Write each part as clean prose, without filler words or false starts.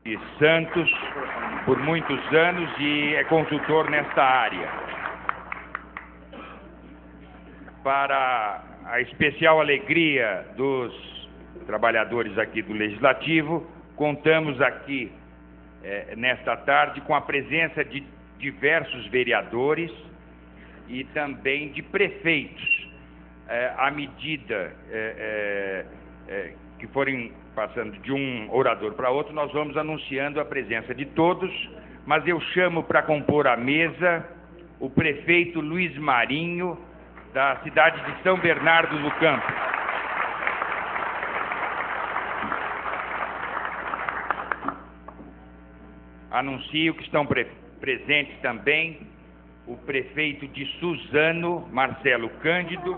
de Santos por muitos anos e é consultor nesta área. Para a especial alegria dos trabalhadores aqui do Legislativo, contamos aqui, nesta tarde, com a presença de diversos vereadores e também de prefeitos. À medida que forem passando de um orador para outro, nós vamos anunciando a presença de todos, mas eu chamo para compor a mesa o prefeito Luiz Marinho, da cidade de São Bernardo do Campo. Anuncio que estão presentes também o prefeito de Suzano, Marcelo Cândido,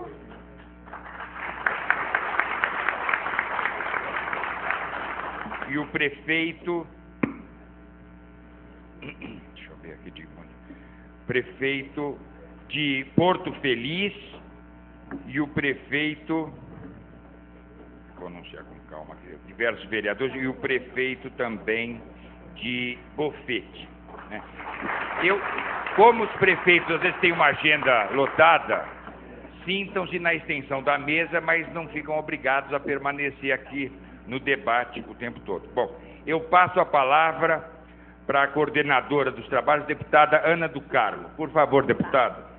e o prefeito, deixa eu ver aqui, prefeito de Porto Feliz e o prefeito, vou anunciar com calma aqui, diversos vereadores, e o prefeito também de Bofete, né? Como os prefeitos às vezes têm uma agenda lotada, sintam-se na extensão da mesa, mas não ficam obrigados a permanecer aqui no debate o tempo todo. Bom, eu passo a palavra para a coordenadora dos trabalhos, deputada Ana do Carmo. Por favor, deputada.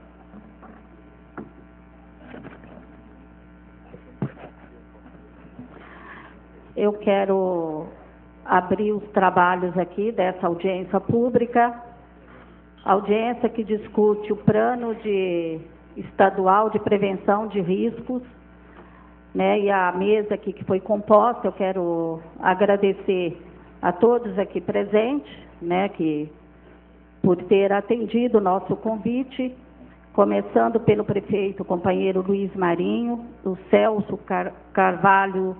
Eu quero abrir os trabalhos aqui dessa audiência pública, audiência que discute o plano estadual de prevenção de riscos, né, e a mesa aqui que foi composta. Eu quero agradecer a todos aqui presentes, né, por ter atendido o nosso convite, começando pelo prefeito, companheiro Luiz Marinho, o Celso Carvalho,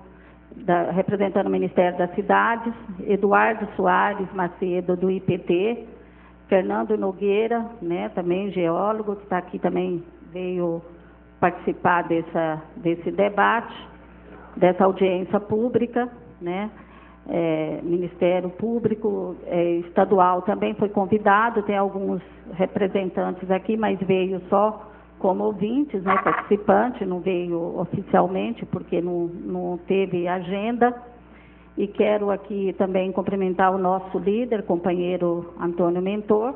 representando o Ministério das Cidades, Eduardo Soares Macedo, do IPT, Fernando Nogueira, né, também geólogo, que está aqui também, veio participar desse debate, dessa audiência pública, né? Ministério Público Estadual também foi convidado, tem alguns representantes aqui, mas veio só como ouvintes, né, participante, não veio oficialmente, porque não teve agenda. E quero aqui também cumprimentar o nosso líder, companheiro Antônio Mentor,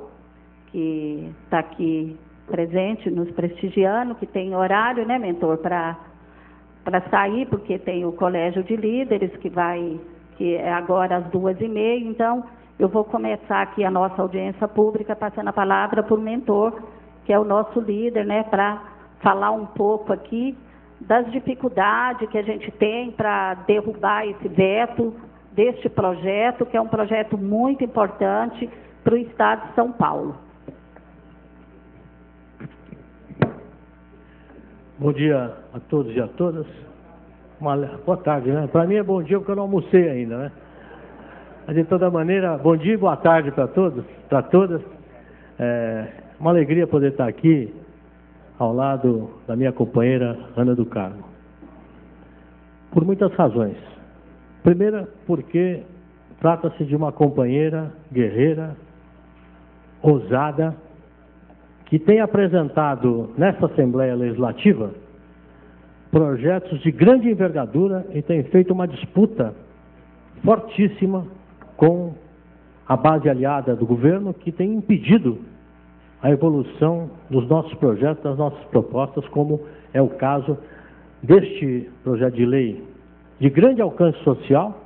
que está aqui presente, nos prestigiando, que tem horário, né, Mentor, para sair, porque tem o Colégio de Líderes, que é agora às 2h30. Então, eu vou começar aqui a nossa audiência pública, passando a palavra para o Mentor, que é o nosso líder, né, para falar um pouco aqui das dificuldades que a gente tem para derrubar esse veto deste projeto, que é um projeto muito importante para o Estado de São Paulo. Bom dia a todos e a todas. Boa tarde, né? Para mim é bom dia porque eu não almocei ainda, né? Mas de toda maneira, bom dia e boa tarde para todos, para todas. Uma alegria poder estar aqui ao lado da minha companheira Ana do Carmo. Por muitas razões. Primeira, porque trata-se de uma companheira guerreira, ousada, que tem apresentado nesta Assembleia Legislativa projetos de grande envergadura e tem feito uma disputa fortíssima com a base aliada do governo, que tem impedido a evolução dos nossos projetos, das nossas propostas, como é o caso deste projeto de lei de grande alcance social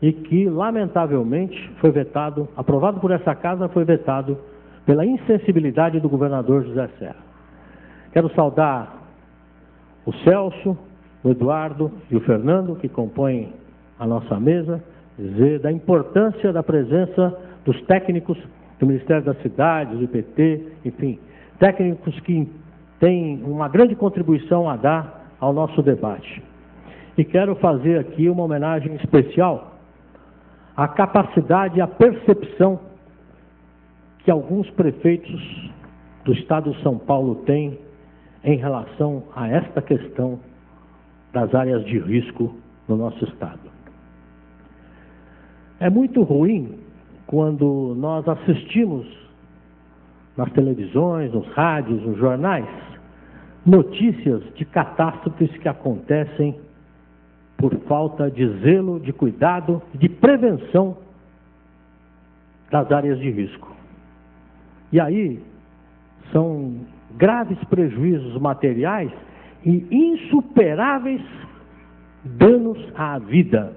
e que, lamentavelmente, foi vetado, aprovado por essa casa, foi vetado pela insensibilidade do governador José Serra. Quero saudar o Celso, o Eduardo e o Fernando, que compõem a nossa mesa, dizer da importância da presença dos técnicos do Ministério das Cidades, do IPT, enfim, técnicos que têm uma grande contribuição a dar ao nosso debate. E quero fazer aqui uma homenagem especial à capacidade e à percepção que alguns prefeitos do Estado de São Paulo têm em relação a esta questão das áreas de risco no nosso Estado. É muito ruim quando nós assistimos nas televisões, nos rádios, nos jornais, notícias de catástrofes que acontecem por falta de zelo, de cuidado, de prevenção das áreas de risco. E aí são graves prejuízos materiais e insuperáveis danos à vida.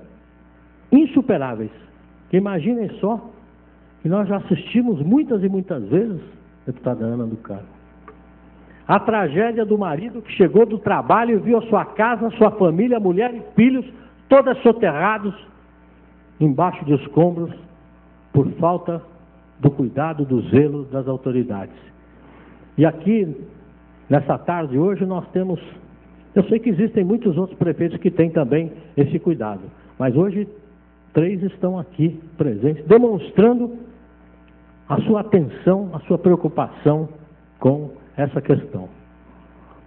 Insuperáveis. Imaginem só que nós já assistimos muitas e muitas vezes, deputada Ana do Carmo, a tragédia do marido que chegou do trabalho e viu a sua casa, sua família, mulher e filhos, todas soterrados embaixo de escombros por falta do cuidado, do zelo das autoridades. E aqui, nessa tarde hoje, nós temos, eu sei que existem muitos outros prefeitos que têm também esse cuidado, mas hoje 3 estão aqui presentes, demonstrando a sua atenção, a sua preocupação com essa questão.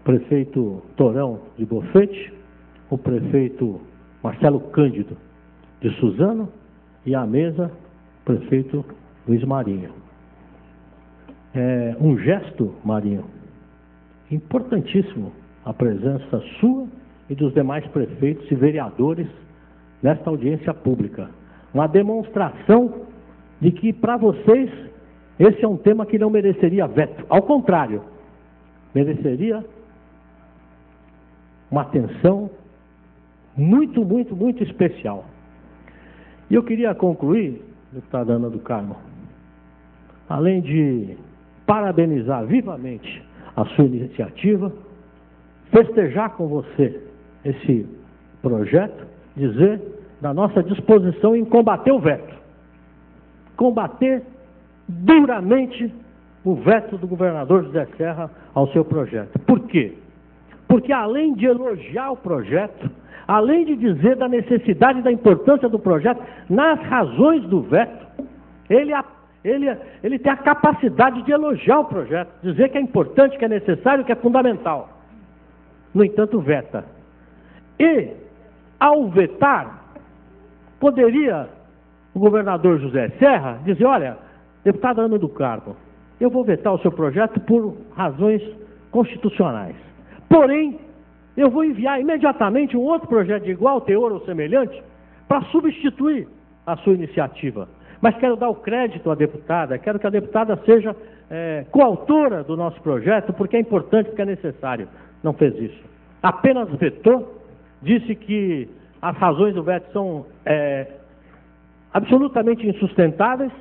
O prefeito Torão de Bofete, o prefeito Marcelo Cândido de Suzano e à mesa o prefeito Luiz Marinho. É um gesto, Marinho, importantíssimo a presença sua e dos demais prefeitos e vereadores nesta audiência pública. Uma demonstração de que para vocês esse é um tema que não mereceria veto. Ao contrário, mereceria uma atenção muito, muito, muito especial. E eu queria concluir, deputada Ana do Carmo, além de parabenizar vivamente a sua iniciativa, festejar com você esse projeto, dizer da nossa disposição em combater o veto. Combater duramente o veto do governador José Serra ao seu projeto. Por quê? Porque além de elogiar o projeto, além de dizer da necessidade e da importância do projeto, nas razões do veto, ele tem a capacidade de elogiar o projeto, dizer que é importante, que é necessário, que é fundamental. No entanto, veta. E, ao vetar, poderia o governador José Serra dizer, olha, deputada Ana do Carmo, eu vou vetar o seu projeto por razões constitucionais. Porém, eu vou enviar imediatamente um outro projeto de igual teor ou semelhante para substituir a sua iniciativa. Mas quero dar o crédito à deputada, quero que a deputada seja coautora do nosso projeto, porque é importante, porque é necessário. Não fez isso. Apenas vetou, disse que as razões do veto são absolutamente insustentáveis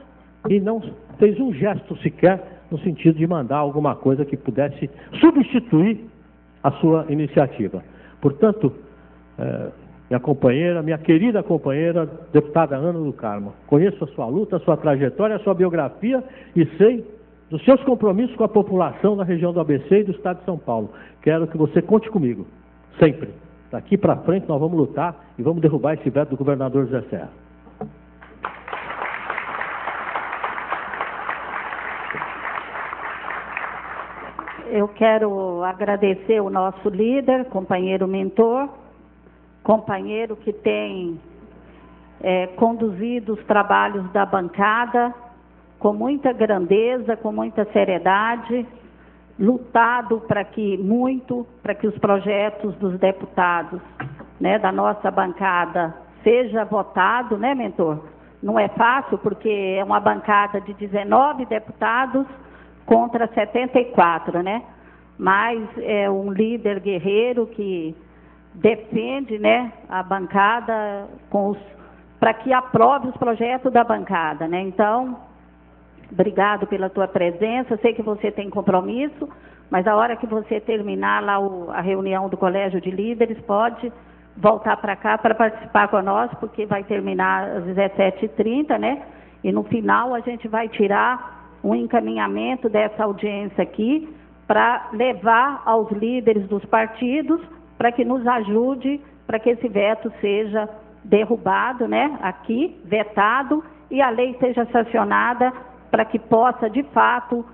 e não fez um gesto sequer no sentido de mandar alguma coisa que pudesse substituir a sua iniciativa. Portanto, minha companheira, minha querida companheira, deputada Ana do Carmo, conheço a sua luta, a sua trajetória, a sua biografia e sei dos seus compromissos com a população da região do ABC e do estado de São Paulo. Quero que você conte comigo, sempre. Daqui para frente nós vamos lutar e vamos derrubar esse veto do governador José Serra. Eu quero agradecer o nosso líder, companheiro mentor, companheiro que tem conduzido os trabalhos da bancada com muita grandeza, com muita seriedade, lutado para que os projetos dos deputados, né, da nossa bancada seja votado, né, mentor? Não é fácil, porque é uma bancada de 19 deputados contra 74, né? Mas é um líder guerreiro que defende, né, a bancada para que aprove os projetos da bancada, né? Então, obrigado pela tua presença. Sei que você tem compromisso, mas a hora que você terminar lá a reunião do Colégio de Líderes, pode voltar para cá para participar conosco, porque vai terminar às 17h30, né? E no final a gente vai tirar um encaminhamento dessa audiência aqui para levar aos líderes dos partidos para que nos ajude para que esse veto seja derrubado, né, aqui, vetado, e a lei seja sancionada para que possa, de fato,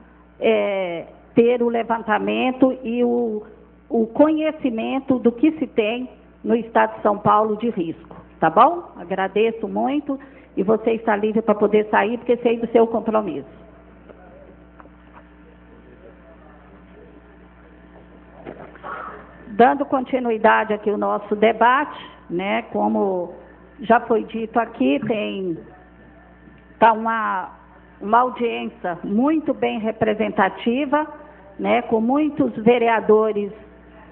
ter o levantamento e o conhecimento do que se tem no estado de São Paulo de risco. Tá bom? Agradeço muito e você está livre para poder sair, porque sei do seu compromisso. Dando continuidade aqui ao nosso debate, né, como já foi dito aqui, está uma audiência muito bem representativa, né, com muitos vereadores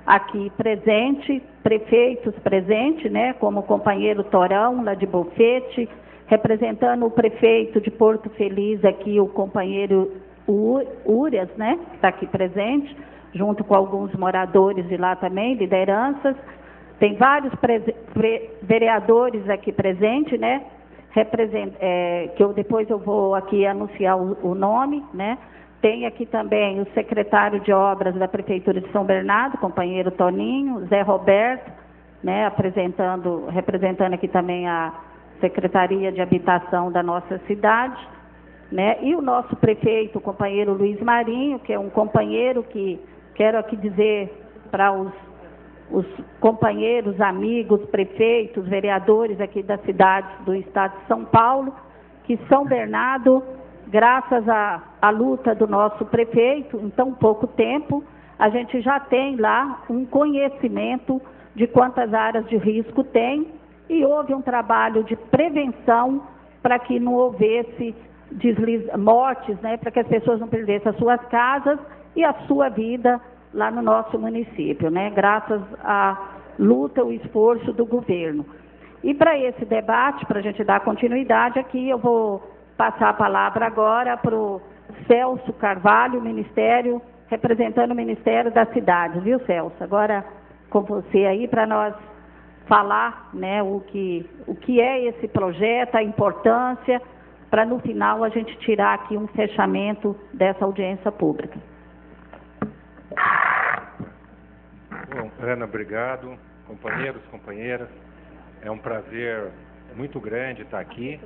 aqui presentes, prefeitos presentes, né, como o companheiro Torão, lá de Bofete, representando o prefeito de Porto Feliz aqui, o companheiro Úrias, né, que está aqui presente, junto com alguns moradores de lá também, lideranças. Tem vários vereadores aqui presentes, né, que depois eu vou aqui anunciar o nome, né. Tem aqui também o secretário de obras da Prefeitura de São Bernardo, companheiro Toninho, Zé Roberto, né, representando aqui também a Secretaria de Habitação da nossa cidade, né, e o nosso prefeito, o companheiro Luiz Marinho, que é um companheiro que quero aqui dizer para os companheiros, amigos, prefeitos, vereadores aqui da cidade do estado de São Paulo, que São Bernardo, graças à luta do nosso prefeito, em tão pouco tempo, a gente já tem lá um conhecimento de quantas áreas de risco tem, e houve um trabalho de prevenção para que não houvesse mortes, né, para que as pessoas não perdessem as suas casas e a sua vida lá no nosso município, né, graças à luta, o esforço do governo. E para esse debate, para a gente dar continuidade aqui, eu vou passar a palavra agora para o Celso Carvalho, representando o Ministério da Cidade, viu, Celso? Agora com você aí para nós falar, né, o que é esse projeto, a importância, para no final a gente tirar aqui um fechamento dessa audiência pública. Bom, Ana, obrigado. Companheiros, companheiras, é um prazer muito grande estar aqui,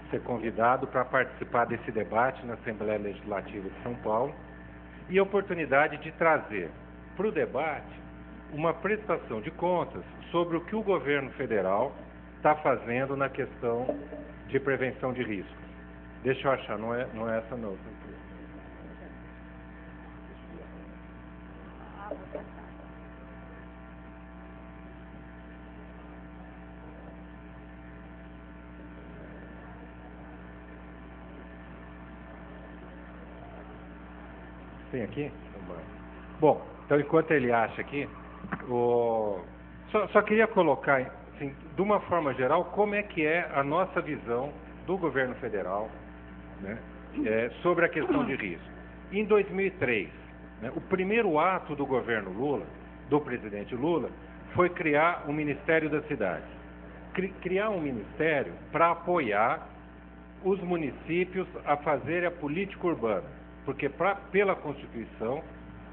ser convidado para participar desse debate na Assembleia Legislativa de São Paulo e a oportunidade de trazer para o debate uma prestação de contas sobre o que o governo federal está fazendo na questão de prevenção de riscos. Deixa eu achar, não é essa não. Tem aqui? Bom, então enquanto ele acha aqui, só queria colocar, assim, de uma forma geral, como é que é a nossa visão do governo federal, né, sobre a questão de risco. Em 2003, né, o primeiro ato do governo Lula, do presidente Lula, foi criar o Ministério da Cidade. Criar um ministério para apoiar os municípios a fazerem a política urbana, porque pela Constituição,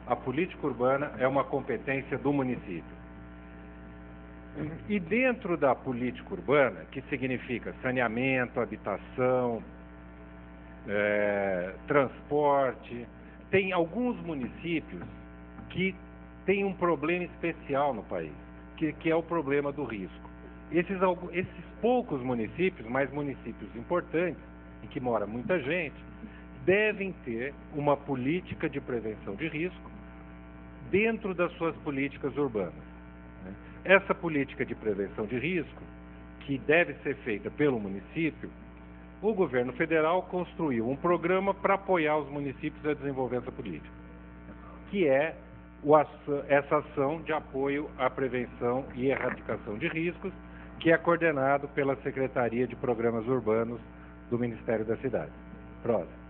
a política urbana é uma competência do município. E dentro da política urbana, que significa saneamento, habitação, transporte, tem alguns municípios que têm um problema especial no país, que é o problema do risco. Esses poucos municípios, mas municípios importantes, em que mora muita gente, devem ter uma política de prevenção de risco dentro das suas políticas urbanas. Essa política de prevenção de risco, que deve ser feita pelo município, o governo federal construiu um programa para apoiar os municípios a desenvolver essa política, que é essa ação de apoio à prevenção e erradicação de riscos, que é coordenado pela Secretaria de Programas Urbanos do Ministério da Cidade. Próximo.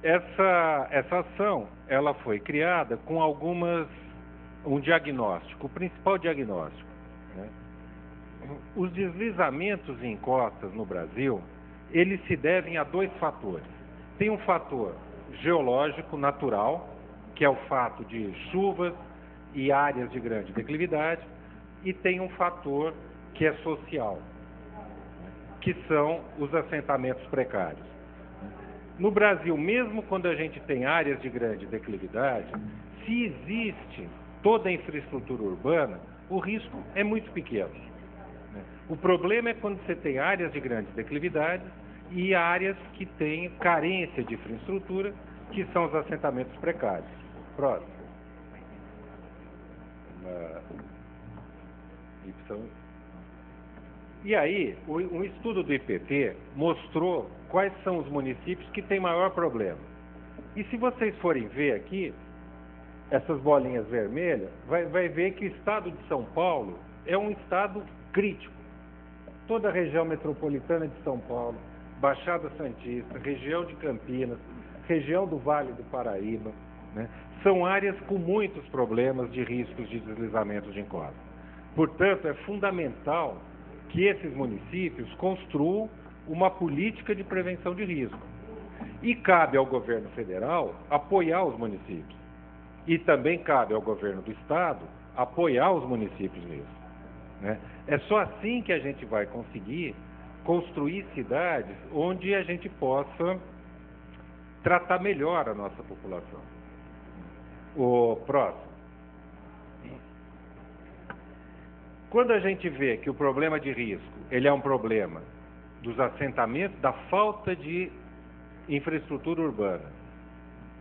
Essa ação, ela foi criada com um diagnóstico, o principal diagnóstico, né? Os deslizamentos em encostas no Brasil, eles se devem a dois fatores. Tem um fator geológico, natural, que é o fato de chuvas e áreas de grande declividade, e tem um fator que é social, que são os assentamentos precários. No Brasil, mesmo quando a gente tem áreas de grande declividade, se existe toda a infraestrutura urbana, o risco é muito pequeno. O problema é quando você tem áreas de grandes declividades e áreas que têm carência de infraestrutura, que são os assentamentos precários. Próximo. E aí, um estudo do IPT mostrou quais são os municípios que têm maior problema. E se vocês forem ver aqui, essas bolinhas vermelhas, vai ver que o estado de São Paulo é um estado crítico. Toda a região metropolitana de São Paulo, Baixada Santista, região de Campinas, região do Vale do Paraíba, né, são áreas com muitos problemas de riscos de deslizamento de encosta. Portanto, é fundamental que esses municípios construam uma política de prevenção de risco. E cabe ao governo federal apoiar os municípios. E também cabe ao governo do estado apoiar os municípios nisso, né? É só assim que a gente vai conseguir construir cidades onde a gente possa tratar melhor a nossa população. O próximo. Quando a gente vê que o problema de risco, ele é um problema dos assentamentos, da falta de infraestrutura urbana,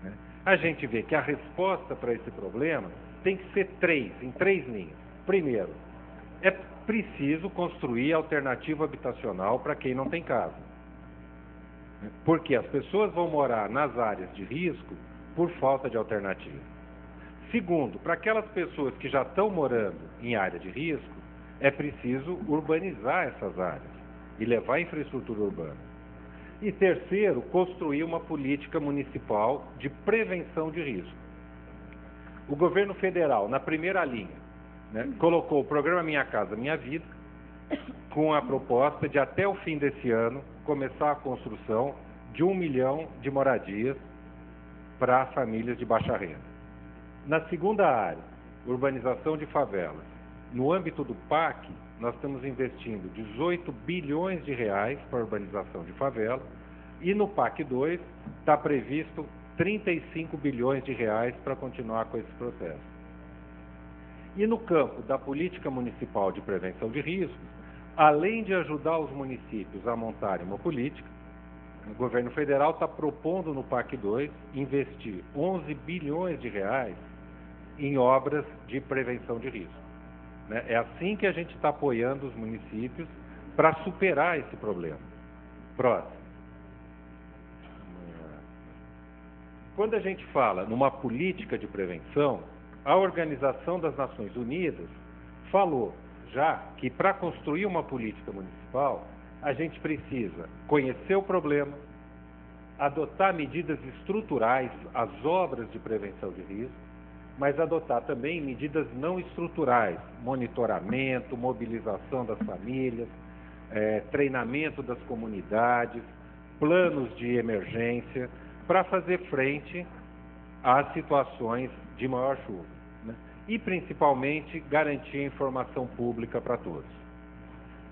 né, a gente vê que a resposta para esse problema tem que ser em três linhas. Primeiro, é preciso construir alternativa habitacional para quem não tem casa. Porque as pessoas vão morar nas áreas de risco por falta de alternativa. Segundo, para aquelas pessoas que já estão morando em área de risco, é preciso urbanizar essas áreas e levar infraestrutura urbana. E terceiro, construir uma política municipal de prevenção de risco. O governo federal, na primeira linha, né, colocou o programa Minha Casa Minha Vida, com a proposta de, até o fim desse ano, começar a construção de 1 milhão de moradias para famílias de baixa renda. Na segunda área, urbanização de favelas, no âmbito do PAC, nós estamos investindo 18 bilhões de reais para a urbanização de favela, e no PAC 2 está previsto 35 bilhões de reais para continuar com esse processo. E no campo da política municipal de prevenção de riscos, além de ajudar os municípios a montarem uma política, o governo federal está propondo no PAC 2 investir 11 bilhões de reais em obras de prevenção de risco. Né? É assim que a gente está apoiando os municípios para superar esse problema. Próximo. Quando a gente fala numa política de prevenção, a Organização das Nações Unidas falou já que para construir uma política municipal, a gente precisa conhecer o problema, adotar medidas estruturais, as obras de prevenção de risco, mas adotar também medidas não estruturais, monitoramento, mobilização das famílias, treinamento das comunidades, planos de emergência, para fazer frente às situações de maior chuva, né? E principalmente garantir informação pública para todos.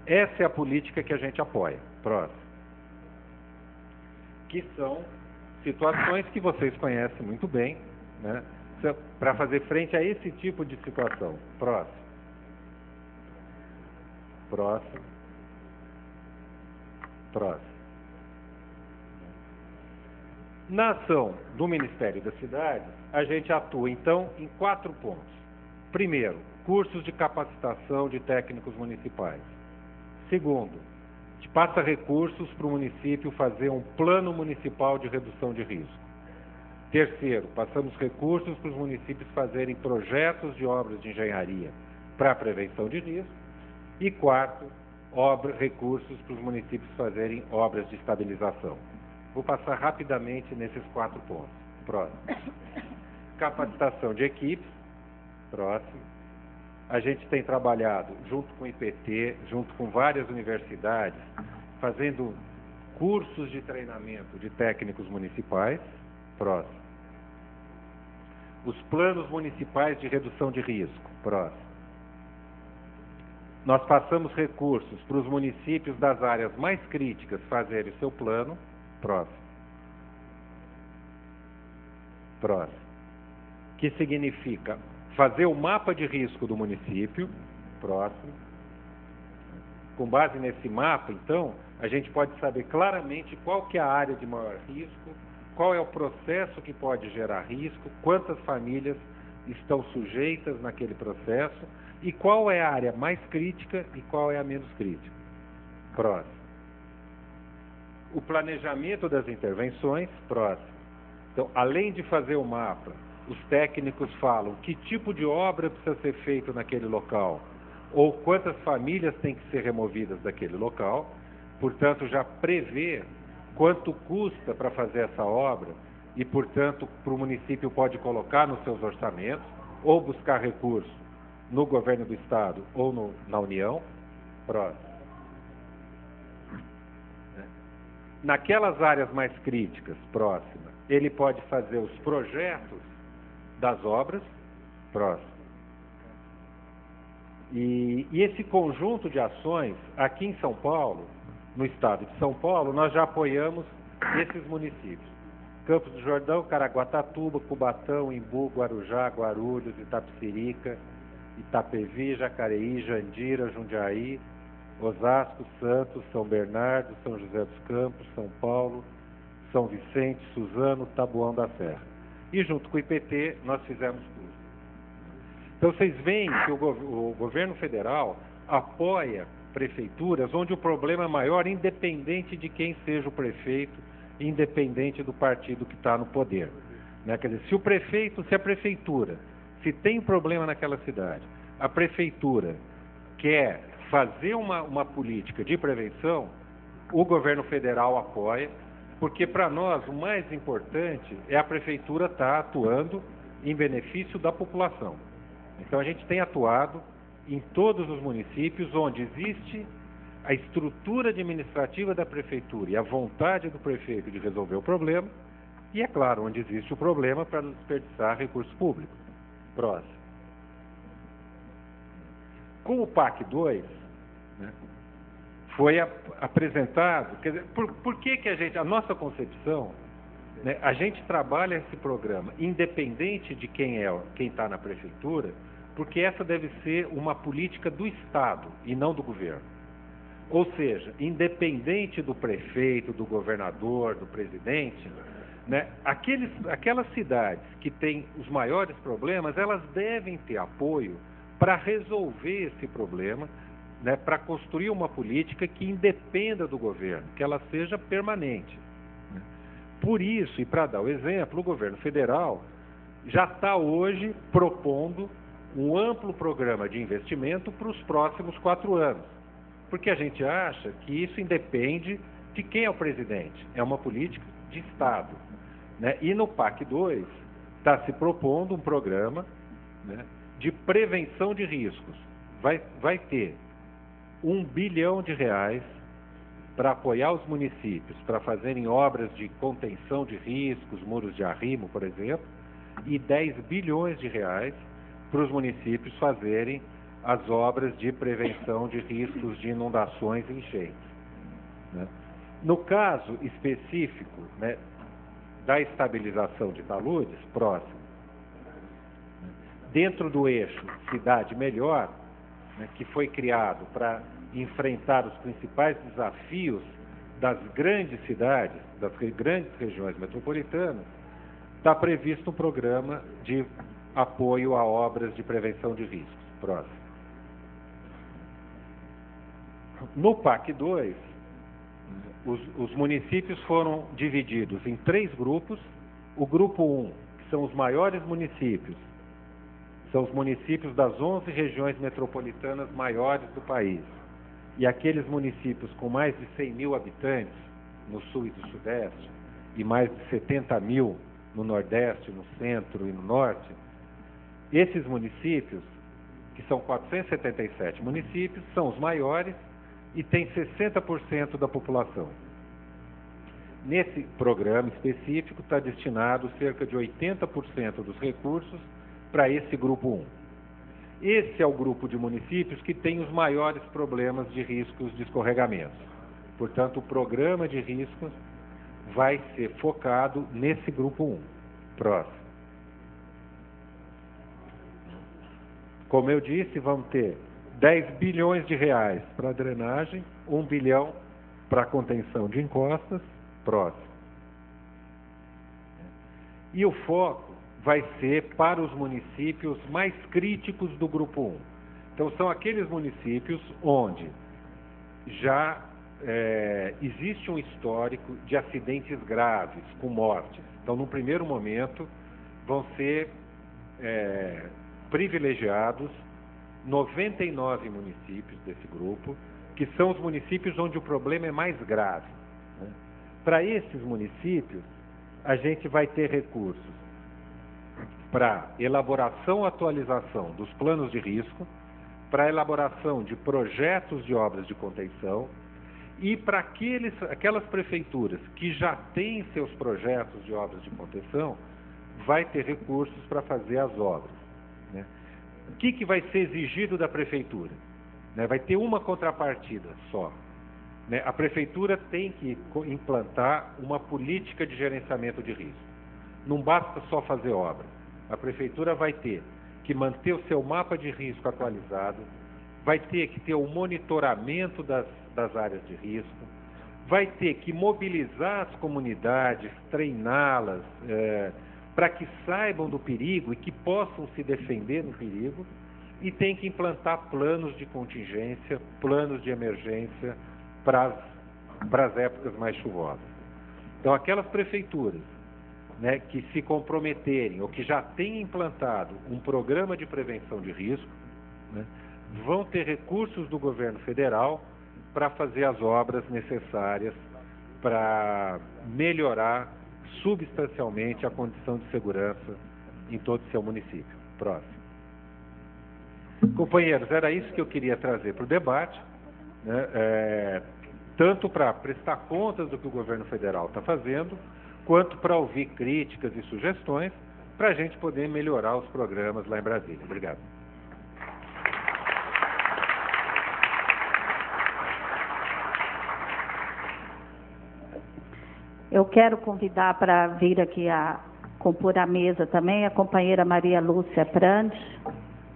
Essa é a política que a gente apoia. Próximo. Que são situações que vocês conhecem muito bem, né? Para fazer frente a esse tipo de situação. Próximo. Próximo. Próximo. Na ação do Ministério das Cidades, a gente atua, então, em 4 pontos. Primeiro, cursos de capacitação de técnicos municipais. Segundo, a gente passa recursos para o município fazer um plano municipal de redução de risco. Terceiro, passamos recursos para os municípios fazerem projetos de obras de engenharia para a prevenção de risco. E quarto, recursos para os municípios fazerem obras de estabilização. Vou passar rapidamente nesses 4 pontos. Próximo. Capacitação de equipes. Próximo. A gente tem trabalhado junto com o IPT, junto com várias universidades, fazendo cursos de treinamento de técnicos municipais. Próximo. Os planos municipais de redução de risco. Próximo. Nós passamos recursos para os municípios das áreas mais críticas fazerem o seu plano. Próximo. Próximo. Que significa fazer o mapa de risco do município. Próximo. Com base nesse mapa, então, a gente pode saber claramente qual que é a área de maior risco, qual é o processo que pode gerar risco, quantas famílias estão sujeitas naquele processo e qual é a área mais crítica e qual é a menos crítica. Próximo. O planejamento das intervenções. Próximo. Então, além de fazer o mapa, os técnicos falam que tipo de obra precisa ser feito naquele local ou quantas famílias têm que ser removidas daquele local, portanto, já prevê quanto custa para fazer essa obra e, portanto, para o município pode colocar nos seus orçamentos ou buscar recursos no governo do estado ou na União. Próximo. Naquelas áreas mais críticas, próxima, ele pode fazer os projetos das obras. Próximo. E esse conjunto de ações, aqui em São Paulo, no estado de São Paulo, nós já apoiamos esses municípios: Campos do Jordão, Caraguatatuba, Cubatão, Imbu, Guarujá, Guarulhos, Itapecerica, Itapevi, Jacareí, Jandira, Jundiaí, Osasco, Santos, São Bernardo, São José dos Campos, São Paulo, São Vicente, Suzano, Taboão da Serra. E junto com o IPT, nós fizemos tudo. Então, vocês veem que o governo federal apoia prefeituras onde o problema é maior, independente de quem seja o prefeito, independente do partido que está no poder. Né? Quer dizer, se a prefeitura, se tem um problema naquela cidade, a prefeitura quer fazer uma política de prevenção, o governo federal apoia, porque para nós o mais importante é a prefeitura estar atuando em benefício da população. Então a gente tem atuado em todos os municípios onde existe a estrutura administrativa da prefeitura e a vontade do prefeito de resolver o problema, e é claro, onde existe o problema para não desperdiçar recursos públicos. Próximo. Com o PAC 2, né, foi apresentado, quer dizer, por que a nossa concepção, né, a gente trabalha esse programa independente de quem está na prefeitura, porque essa deve ser uma política do Estado e não do governo. Ou seja, independente do prefeito, do governador, do presidente, né, aquelas cidades que têm os maiores problemas, elas devem ter apoio para resolver esse problema, né, para construir uma política que independa do governo, que ela seja permanente. Né. Por isso, e para dar o exemplo, o governo federal já está hoje propondo um amplo programa de investimento para os próximos 4 anos, porque a gente acha que isso independe de quem é o presidente, é uma política de Estado. Né? E no PAC 2 está se propondo um programa, né, de prevenção de riscos. Vai ter R$1 bilhão para apoiar os municípios, para fazerem obras de contenção de riscos, muros de arrimo, por exemplo, e R$10 bilhões para os municípios fazerem as obras de prevenção de riscos de inundações e enchentes. Né? No caso específico, né, da estabilização de taludes, próximo, dentro do eixo Cidade Melhor, né, que foi criado para enfrentar os principais desafios das grandes cidades, das grandes regiões metropolitanas, está previsto um programa de apoio a obras de prevenção de riscos. Próximo. No PAC 2, os municípios foram divididos em 3 grupos. O grupo 1, que são os maiores municípios, são os municípios das 11 regiões metropolitanas maiores do país. E aqueles municípios com mais de 100 mil habitantes, no sul e no sudeste, e mais de 70 mil no nordeste, no centro e no norte, esses municípios, que são 477 municípios, são os maiores e têm 60% da população. Nesse programa específico está destinado cerca de 80% dos recursos para esse grupo 1. Esse é o grupo de municípios que tem os maiores problemas de riscos de escorregamentos. Portanto, o programa de riscos vai ser focado nesse grupo 1. Próximo. Como eu disse, vamos ter 10 bilhões de reais para drenagem, 1 bilhão para contenção de encostas, próximo. E o foco vai ser para os municípios mais críticos do Grupo 1. Então, são aqueles municípios onde já existe um histórico de acidentes graves, com mortes. Então, no primeiro momento, vão ser privilegiados 99 municípios desse grupo, que são os municípios onde o problema é mais grave, né? Para esses municípios, a gente vai ter recursos para elaboração e atualização dos planos de risco, para elaboração de projetos de obras de contenção e para aquelas prefeituras que já têm seus projetos de obras de contenção, vai ter recursos para fazer as obras, né? O que vai ser exigido da prefeitura? Né? Vai ter uma contrapartida só. Né? A prefeitura tem que implantar uma política de gerenciamento de risco. Não basta só fazer obra. A prefeitura vai ter que manter o seu mapa de risco atualizado, vai ter que ter o monitoramento das áreas de risco, vai ter que mobilizar as comunidades, treiná-las, para que saibam do perigo e que possam se defender no perigo, e tem que implantar planos de contingência, planos de emergência para as épocas mais chuvosas. Então, aquelas prefeituras, né, que se comprometerem ou que já têm implantado um programa de prevenção de risco, né, vão ter recursos do governo federal para fazer as obras necessárias para melhorar substancialmente a condição de segurança em todo o seu município. Próximo. Companheiros, era isso que eu queria trazer para o debate, né, tanto para prestar contas do que o governo federal está fazendo, quanto para ouvir críticas e sugestões, para a gente poder melhorar os programas lá em Brasília. Obrigado. Eu quero convidar para vir aqui a compor a mesa também a companheira Maria Lúcia Prandi,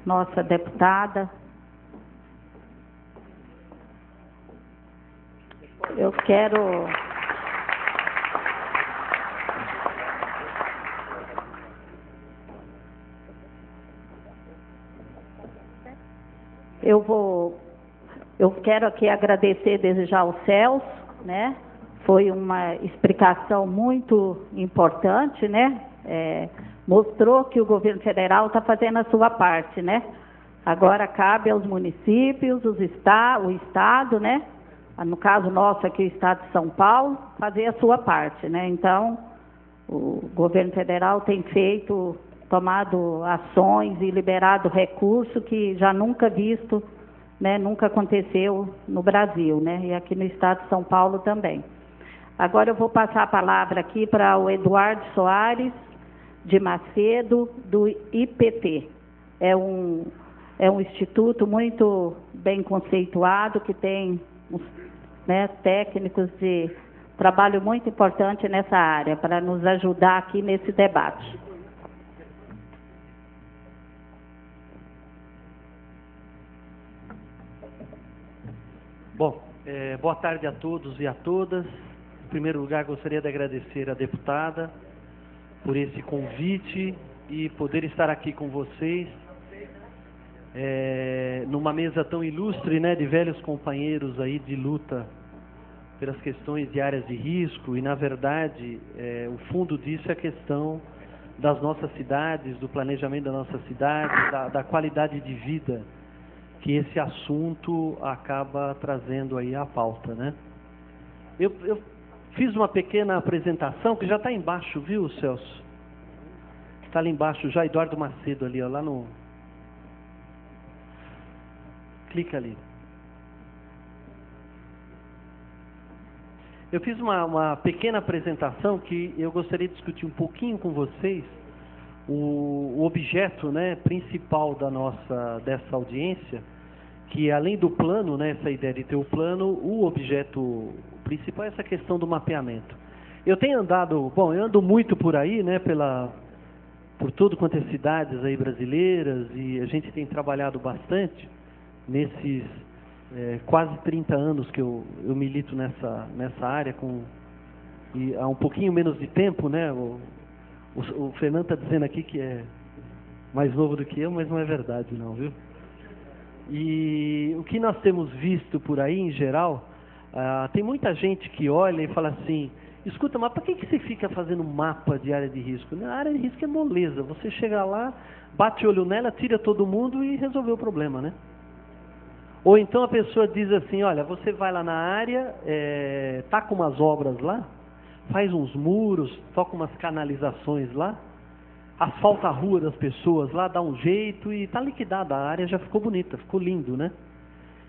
nossa deputada. Eu quero aqui agradecer, desejar aos Celso, né? Foi uma explicação muito importante, né? Mostrou que o governo federal está fazendo a sua parte, né? Agora cabe aos municípios, o Estado, né? No caso nosso aqui, o Estado de São Paulo, fazer a sua parte, né? Então, o governo federal tem tomado ações e liberado recurso que já nunca visto, né? Nunca aconteceu no Brasil, né? E aqui no Estado de São Paulo também. Agora eu vou passar a palavra aqui para o Eduardo Soares de Macedo, do IPT. É um instituto muito bem conceituado, que tem, né, técnicos de trabalho muito importante nessa área, para nos ajudar aqui nesse debate. Bom, boa tarde a todos e a todas. Em primeiro lugar, gostaria de agradecer à deputada por esse convite e poder estar aqui com vocês numa mesa tão ilustre, né, de velhos companheiros aí de luta pelas questões de áreas de risco. E, na verdade, o fundo disso é a questão das nossas cidades, do planejamento da nossa cidade, da qualidade de vida que esse assunto acaba trazendo aí à pauta, né? Eu fiz uma pequena apresentação que já está embaixo, viu, Celso? Está ali embaixo já, Eduardo Macedo ali, ó, lá no... Clica ali. Eu fiz uma pequena apresentação que eu gostaria de discutir um pouquinho com vocês o objeto, né, principal dessa audiência, que além do plano, né, essa ideia de ter o plano, o objeto principal é essa questão do mapeamento. Eu ando muito por aí, né, por tudo quanto é cidades aí brasileiras, e a gente tem trabalhado bastante nesses quase 30 anos que eu milito nessa área, e há um pouquinho menos de tempo, né? O Fernando está dizendo aqui que é mais novo do que eu, mas não é verdade não, viu? E o que nós temos visto por aí, em geral, tem muita gente que olha e fala assim, escuta, mas para que você fica fazendo mapa de área de risco? A área de risco é moleza, você chega lá, bate o olho nela, tira todo mundo e resolveu o problema, né? Ou então a pessoa diz assim, olha, você vai lá na área, tá com umas obras lá, faz uns muros, toca umas canalizações lá, asfalta a rua das pessoas lá, dá um jeito e está liquidada, a área já ficou bonita, ficou lindo, né?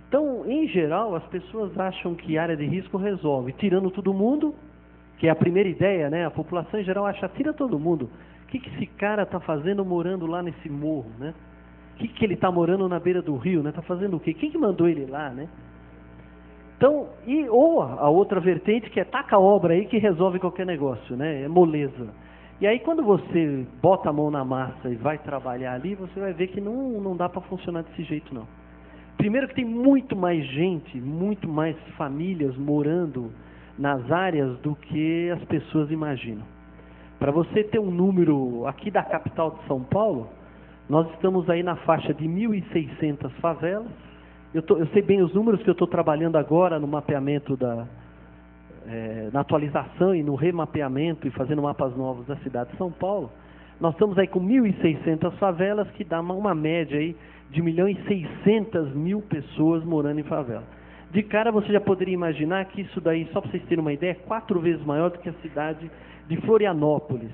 Então, em geral, as pessoas acham que a área de risco resolve tirando todo mundo, que é a primeira ideia, né? A população em geral acha, tira todo mundo. O que esse cara está fazendo morando lá nesse morro, né? O que ele está morando na beira do rio, né? Está fazendo o quê? Quem que mandou ele lá, né? Então, ou a outra vertente que é taca a obra aí que resolve qualquer negócio, né? É moleza. E aí quando você bota a mão na massa e vai trabalhar ali, você vai ver que não dá para funcionar desse jeito não. Primeiro que tem muito mais gente, muito mais famílias morando nas áreas do que as pessoas imaginam. Para você ter um número aqui da capital de São Paulo, nós estamos aí na faixa de 1.600 favelas. Eu sei bem os números que eu estou trabalhando agora no mapeamento na atualização e no remapeamento e fazendo mapas novos da cidade de São Paulo. Nós estamos aí com 1.600 favelas, que dá uma média aí de 1.600.000 pessoas morando em favela. De cara você já poderia imaginar que isso daí, só para vocês terem uma ideia, é 4 vezes maior do que a cidade de Florianópolis.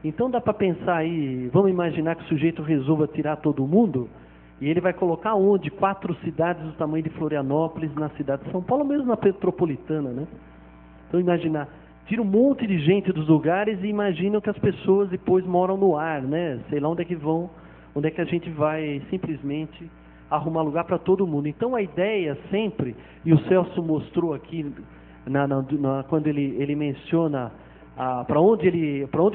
Então dá para pensar aí, vamos imaginar que o sujeito resolva tirar todo mundo, e ele vai colocar onde? 4 cidades do tamanho de Florianópolis na cidade de São Paulo, mesmo na metropolitana, né? Então imaginar, tira um monte de gente dos lugares e imaginam que as pessoas depois moram no ar, né? Sei lá onde é que vão, onde é que a gente vai simplesmente arrumar lugar para todo mundo. Então a ideia sempre, e o Celso mostrou aqui, quando ele menciona para onde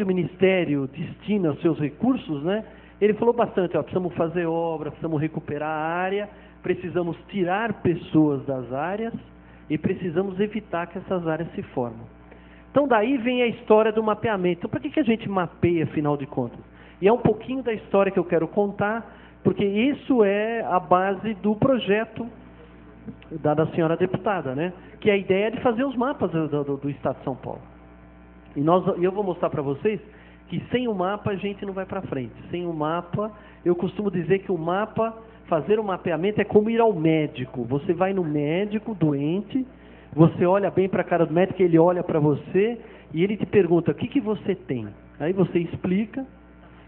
o Ministério destina os seus recursos, né? Ele falou bastante, precisamos fazer obra, precisamos recuperar a área, precisamos tirar pessoas das áreas e precisamos evitar que essas áreas se formem. Então daí vem a história do mapeamento. Então para que a gente mapeia, afinal de contas? E é um pouquinho da história que eu quero contar, porque isso é a base do projeto da senhora deputada, né? Que é a ideia de fazer os mapas do Estado de São Paulo. E eu vou mostrar para vocês que sem o mapa a gente não vai para frente. Sem o mapa, eu costumo dizer que o mapa, fazer o mapeamento é como ir ao médico. Você vai no médico doente, você olha bem para a cara do médico, ele olha para você e ele te pergunta, o que você tem? Aí você explica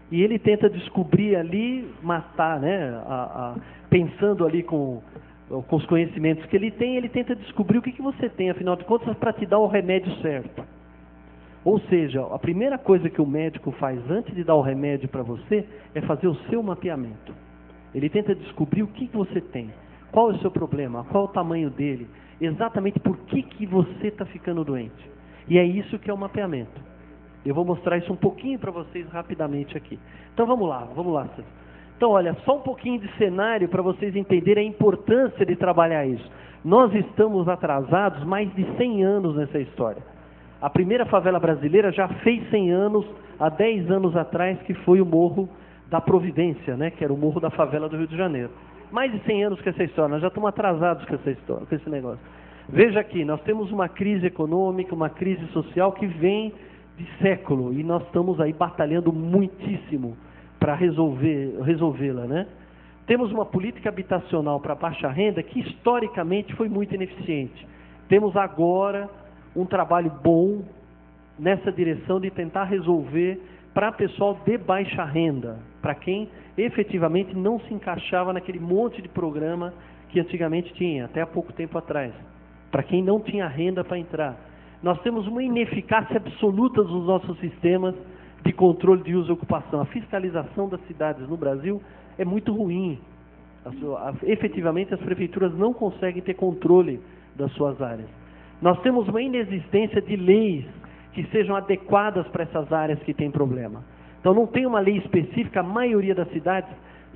e ele tenta descobrir ali, matar, né? Pensando ali com os conhecimentos que ele tem, ele tenta descobrir o que você tem, afinal de contas, para te dar o remédio certo. Ou seja, a primeira coisa que o médico faz antes de dar o remédio para você é fazer o seu mapeamento. Ele tenta descobrir o que você tem, qual é o seu problema, qual é o tamanho dele, exatamente por que você está ficando doente. E é isso que é o mapeamento. Eu vou mostrar isso um pouquinho para vocês rapidamente aqui. Então vamos lá. Então olha, só um pouquinho de cenário para vocês entenderem a importância de trabalhar isso. Nós estamos atrasados mais de 100 anos nessa história. A primeira favela brasileira já fez 100 anos, há 10 anos atrás, que foi o Morro da Providência, né? Que era o Morro da Favela do Rio de Janeiro. Mais de 100 anos com essa história, nós já estamos atrasados com essa história, com esse negócio. Veja aqui, nós temos uma crise econômica, uma crise social que vem de século, e nós estamos aí batalhando muitíssimo para resolvê-la, né? Temos uma política habitacional para baixa renda que historicamente foi muito ineficiente. Temos agora um trabalho bom nessa direção de tentar resolver para pessoal de baixa renda, para quem efetivamente não se encaixava naquele monte de programa que antigamente tinha, até há pouco tempo atrás, para quem não tinha renda para entrar. Nós temos uma ineficácia absoluta dos nossos sistemas de controle de uso e ocupação. A fiscalização das cidades no Brasil é muito ruim. Efetivamente as prefeituras não conseguem ter controle das suas áreas. Nós temos uma inexistência de leis que sejam adequadas para essas áreas que têm problema. Então não tem uma lei específica, a maioria das cidades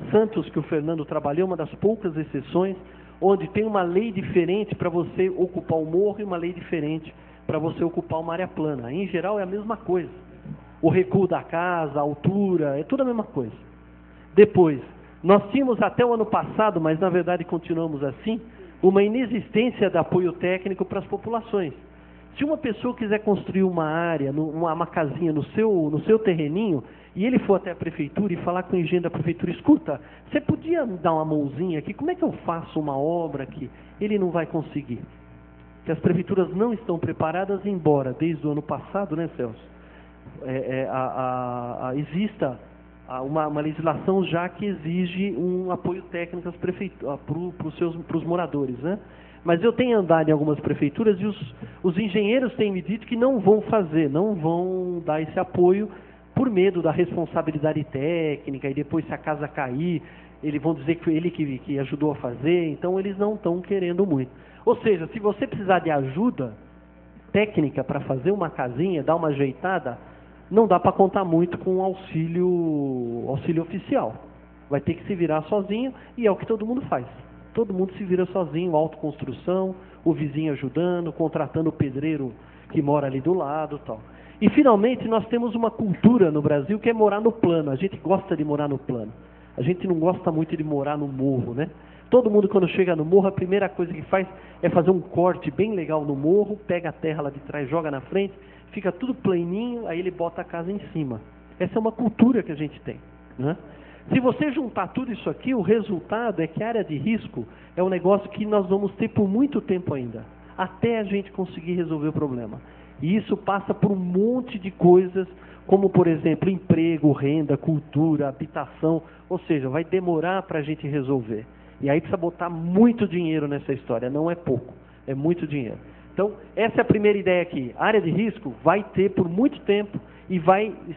Santos, que o Fernando trabalhou, uma das poucas exceções, onde tem uma lei diferente para você ocupar o morro e uma lei diferente para você ocupar uma área plana. Em geral é a mesma coisa. O recuo da casa, a altura, é tudo a mesma coisa. Depois, nós tínhamos até o ano passado, mas na verdade continuamos assim, uma inexistência de apoio técnico para as populações. Se uma pessoa quiser construir uma área, uma casinha no seu terreninho, e ele for até a prefeitura e falar com o engenheiro da prefeitura, escuta, você podia me dar uma mãozinha aqui? Como é que eu faço uma obra aqui? Ele não vai conseguir. Porque as prefeituras não estão preparadas, embora desde o ano passado, né, Celso? Exista uma legislação já que exige um apoio técnico para os moradores, né? Mas eu tenho andado em algumas prefeituras e os engenheiros têm me dito que não vão fazer, não vão dar esse apoio por medo da responsabilidade técnica, e depois se a casa cair, eles vão dizer que foi ele que ajudou a fazer, então eles não estão querendo muito. Ou seja, se você precisar de ajuda técnica para fazer uma casinha, dar uma ajeitada, não dá para contar muito com o auxílio oficial. Vai ter que se virar sozinho, e é o que todo mundo faz. Todo mundo se vira sozinho, autoconstrução, o vizinho ajudando, contratando o pedreiro que mora ali do lado, tal. E finalmente nós temos uma cultura no Brasil que é morar no plano. A gente gosta de morar no plano. A gente não gosta muito de morar no morro, né? Todo mundo quando chega no morro, a primeira coisa que faz é fazer um corte bem legal no morro, pega a terra lá de trás, joga na frente, fica tudo planinho, aí ele bota a casa em cima. Essa é uma cultura que a gente tem, né? Se você juntar tudo isso aqui, o resultado é que a área de risco é um negócio que nós vamos ter por muito tempo ainda, até a gente conseguir resolver o problema. E isso passa por um monte de coisas, como, por exemplo, emprego, renda, cultura, habitação, ou seja, vai demorar para a gente resolver. E aí precisa botar muito dinheiro nessa história, não é pouco, é muito dinheiro. Então, essa é a primeira ideia aqui. A área de risco vai ter por muito tempo e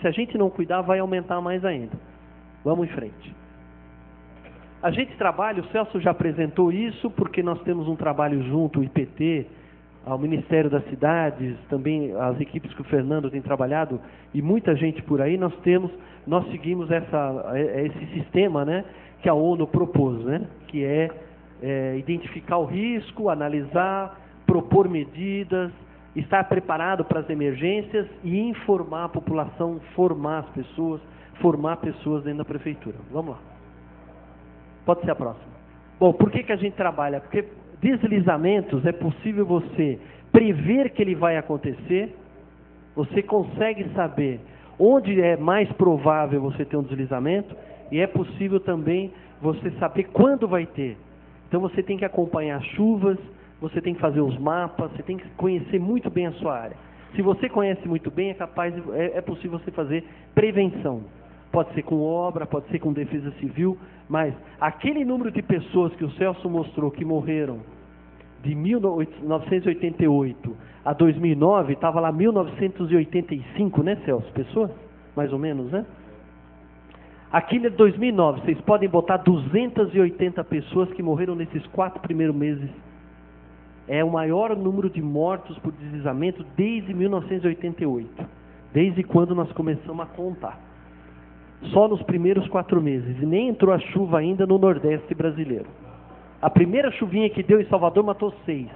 se a gente não cuidar, vai aumentar mais ainda. Vamos em frente. A gente trabalha, o Celso já apresentou isso, porque nós temos um trabalho junto, o IPT, ao Ministério das Cidades, também as equipes que o Fernando tem trabalhado, e muita gente por aí, nós seguimos esse sistema, né, que a ONU propôs, né, que é identificar o risco, analisar, propor medidas, estar preparado para as emergências e informar a população, formar pessoas dentro da prefeitura. Vamos lá. Pode ser a próxima. Bom, por que a gente trabalha? Porque deslizamentos é possível você prever que ele vai acontecer, você consegue saber onde é mais provável você ter um deslizamento, e é possível também você saber quando vai ter. Então você tem que acompanhar as chuvas, você tem que fazer os mapas, você tem que conhecer muito bem a sua área. Se você conhece muito bem, é possível você fazer prevenção. Pode ser com obra, pode ser com defesa civil, mas aquele número de pessoas que o Celso mostrou que morreram de 1988 a 2009, estava lá 1985, né, Celso? Pessoas? Mais ou menos, né? Aquilo é 2009, vocês podem botar 280 pessoas que morreram nesses 4 primeiros meses. É o maior número de mortos por deslizamento desde 1988, desde quando nós começamos a contar. Só nos primeiros 4 meses, e nem entrou a chuva ainda no Nordeste brasileiro. A primeira chuvinha que deu em Salvador matou 6,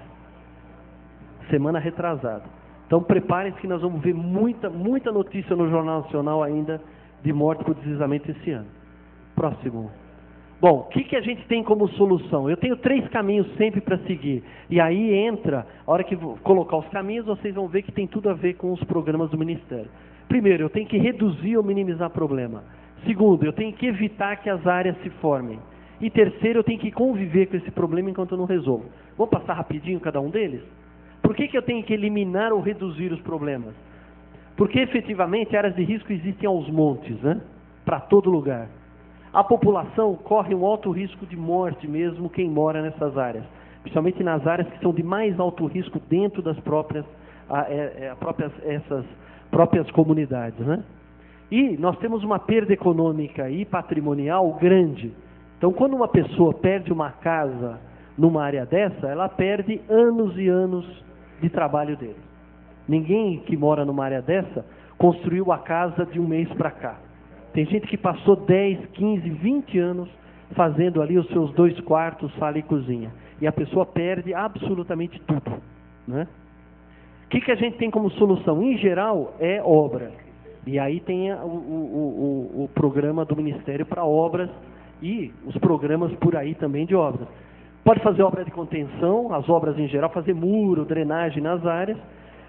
semana retrasada. Então preparem-se que nós vamos ver muita notícia no Jornal Nacional ainda de morte por deslizamento esse ano. Próximo. Bom, o que a gente tem como solução? Eu tenho 3 caminhos sempre para seguir. E aí entra, a hora que vou colocar os caminhos, vocês vão ver que tem tudo a ver com os programas do Ministério. Primeiro, eu tenho que reduzir ou minimizar problema. Segundo, eu tenho que evitar que as áreas se formem. E terceiro, eu tenho que conviver com esse problema enquanto eu não resolvo. Vou passar rapidinho cada um deles? Por que eu tenho que eliminar ou reduzir os problemas? Porque efetivamente áreas de risco existem aos montes, né? Para todo lugar. A população corre um alto risco de morte mesmo quem mora nessas áreas. Principalmente nas áreas que são de mais alto risco dentro das essas próprias comunidades, né? E nós temos uma perda econômica e patrimonial grande. Então, quando uma pessoa perde uma casa numa área dessa, ela perde anos e anos de trabalho dele. Ninguém que mora numa área dessa construiu a casa de um mês para cá. Tem gente que passou 10, 15, 20 anos fazendo ali os seus 2 quartos, sala e cozinha. E a pessoa perde absolutamente tudo, né? O que a gente tem como solução? Em geral, é obra. E aí tem o programa do Ministério para obras e os programas por aí também de obras. Pode fazer obra de contenção, as obras em geral, fazer muro, drenagem nas áreas.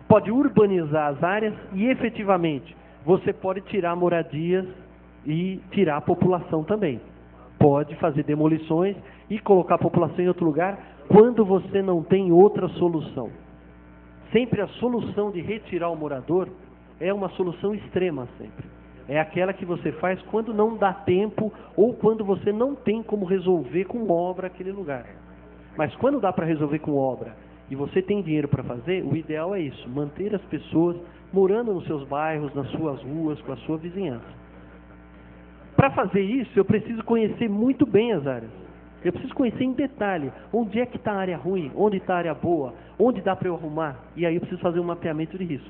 Pode urbanizar as áreas e, efetivamente, você pode tirar moradias e tirar a população também. Pode fazer demolições e colocar a população em outro lugar quando você não tem outra solução. Sempre a solução de retirar o morador é uma solução extrema sempre. É aquela que você faz quando não dá tempo ou quando você não tem como resolver com obra aquele lugar. Mas quando dá para resolver com obra e você tem dinheiro para fazer, o ideal é isso, manter as pessoas morando nos seus bairros, nas suas ruas, com a sua vizinhança. Para fazer isso, eu preciso conhecer muito bem as áreas. Eu preciso conhecer em detalhe onde é que está a área ruim, onde está a área boa, onde dá para eu arrumar. E aí eu preciso fazer um mapeamento de risco.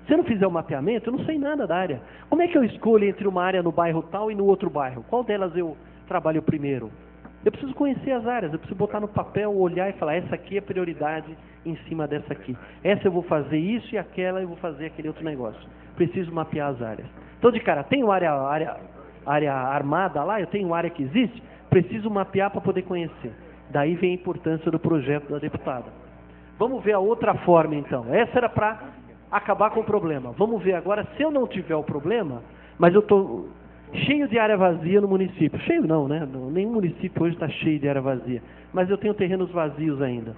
Se eu não fizer o mapeamento, eu não sei nada da área. Como é que eu escolho entre uma área no bairro tal e no outro bairro? Qual delas eu trabalho primeiro? Eu preciso conhecer as áreas, eu preciso botar no papel, olhar e falar, essa aqui é prioridade em cima dessa aqui. Essa eu vou fazer isso e aquela eu vou fazer aquele outro negócio. Preciso mapear as áreas. Então, de cara, tem área armada lá, eu tenho área que existe, preciso mapear para poder conhecer. Daí vem a importância do projeto da deputada. Vamos ver a outra forma, então. Essa era para acabar com o problema. Vamos ver agora, se eu não tiver o problema, mas eu estou cheio de área vazia no município. Cheio não, né? Nenhum município hoje está cheio de área vazia. Mas eu tenho terrenos vazios ainda.